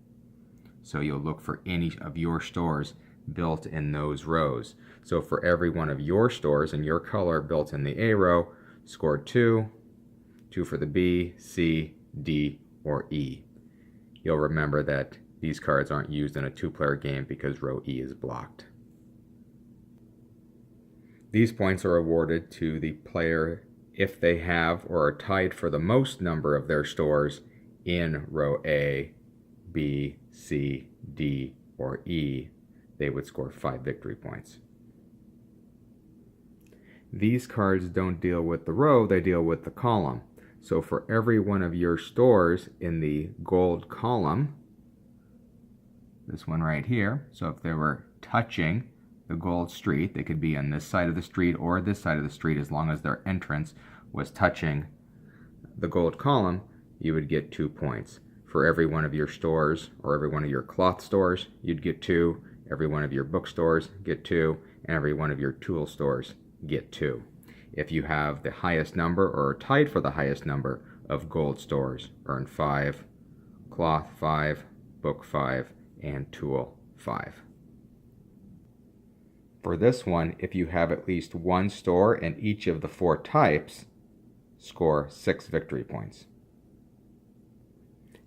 So you'll look for any of your stores built in those rows. So for every one of your stores in your color built in the A row, score 2, 2 for the B, C, D, or E. You'll remember that these cards aren't used in a 2-player game because row E is blocked. These points are awarded to the player if they have or are tied for the most number of their stores in row A, B, C, D, or E. They would score 5 victory points. These cards don't deal with the row, they deal with the column. So for every one of your stores in the gold column, this one right here, so if they were touching the gold street, they could be on this side of the street or this side of the street, as long as their entrance was touching the gold column, you would get 2 points. For every one of your stores or every one of your cloth stores, you'd get 2. Every one of your bookstores, get 2. And every one of your tool stores, get 2. If you have the highest number or are tied for the highest number of gold stores, earn 5, cloth 5, book 5, and tool 5. For this one, if you have at least one store in each of the 4 types, score 6 victory points.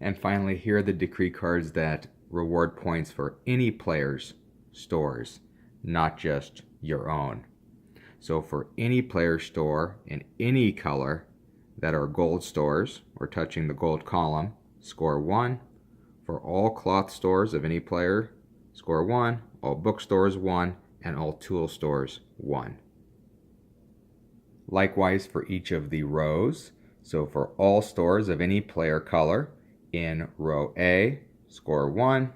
And finally, here are the decree cards that reward points for any player's stores, not just your own. So for any player's store in any color that are gold stores or touching the gold column, score 1. For all cloth stores of any player, score 1. All bookstores, 1. And all tool stores, 1. Likewise for each of the rows. So for all stores of any player color in row A, score 1.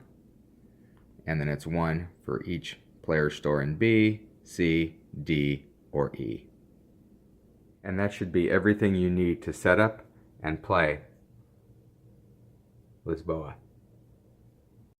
And then it's 1 for each player store in B, C, D, or E. And that should be everything you need to set up and play Lisboa.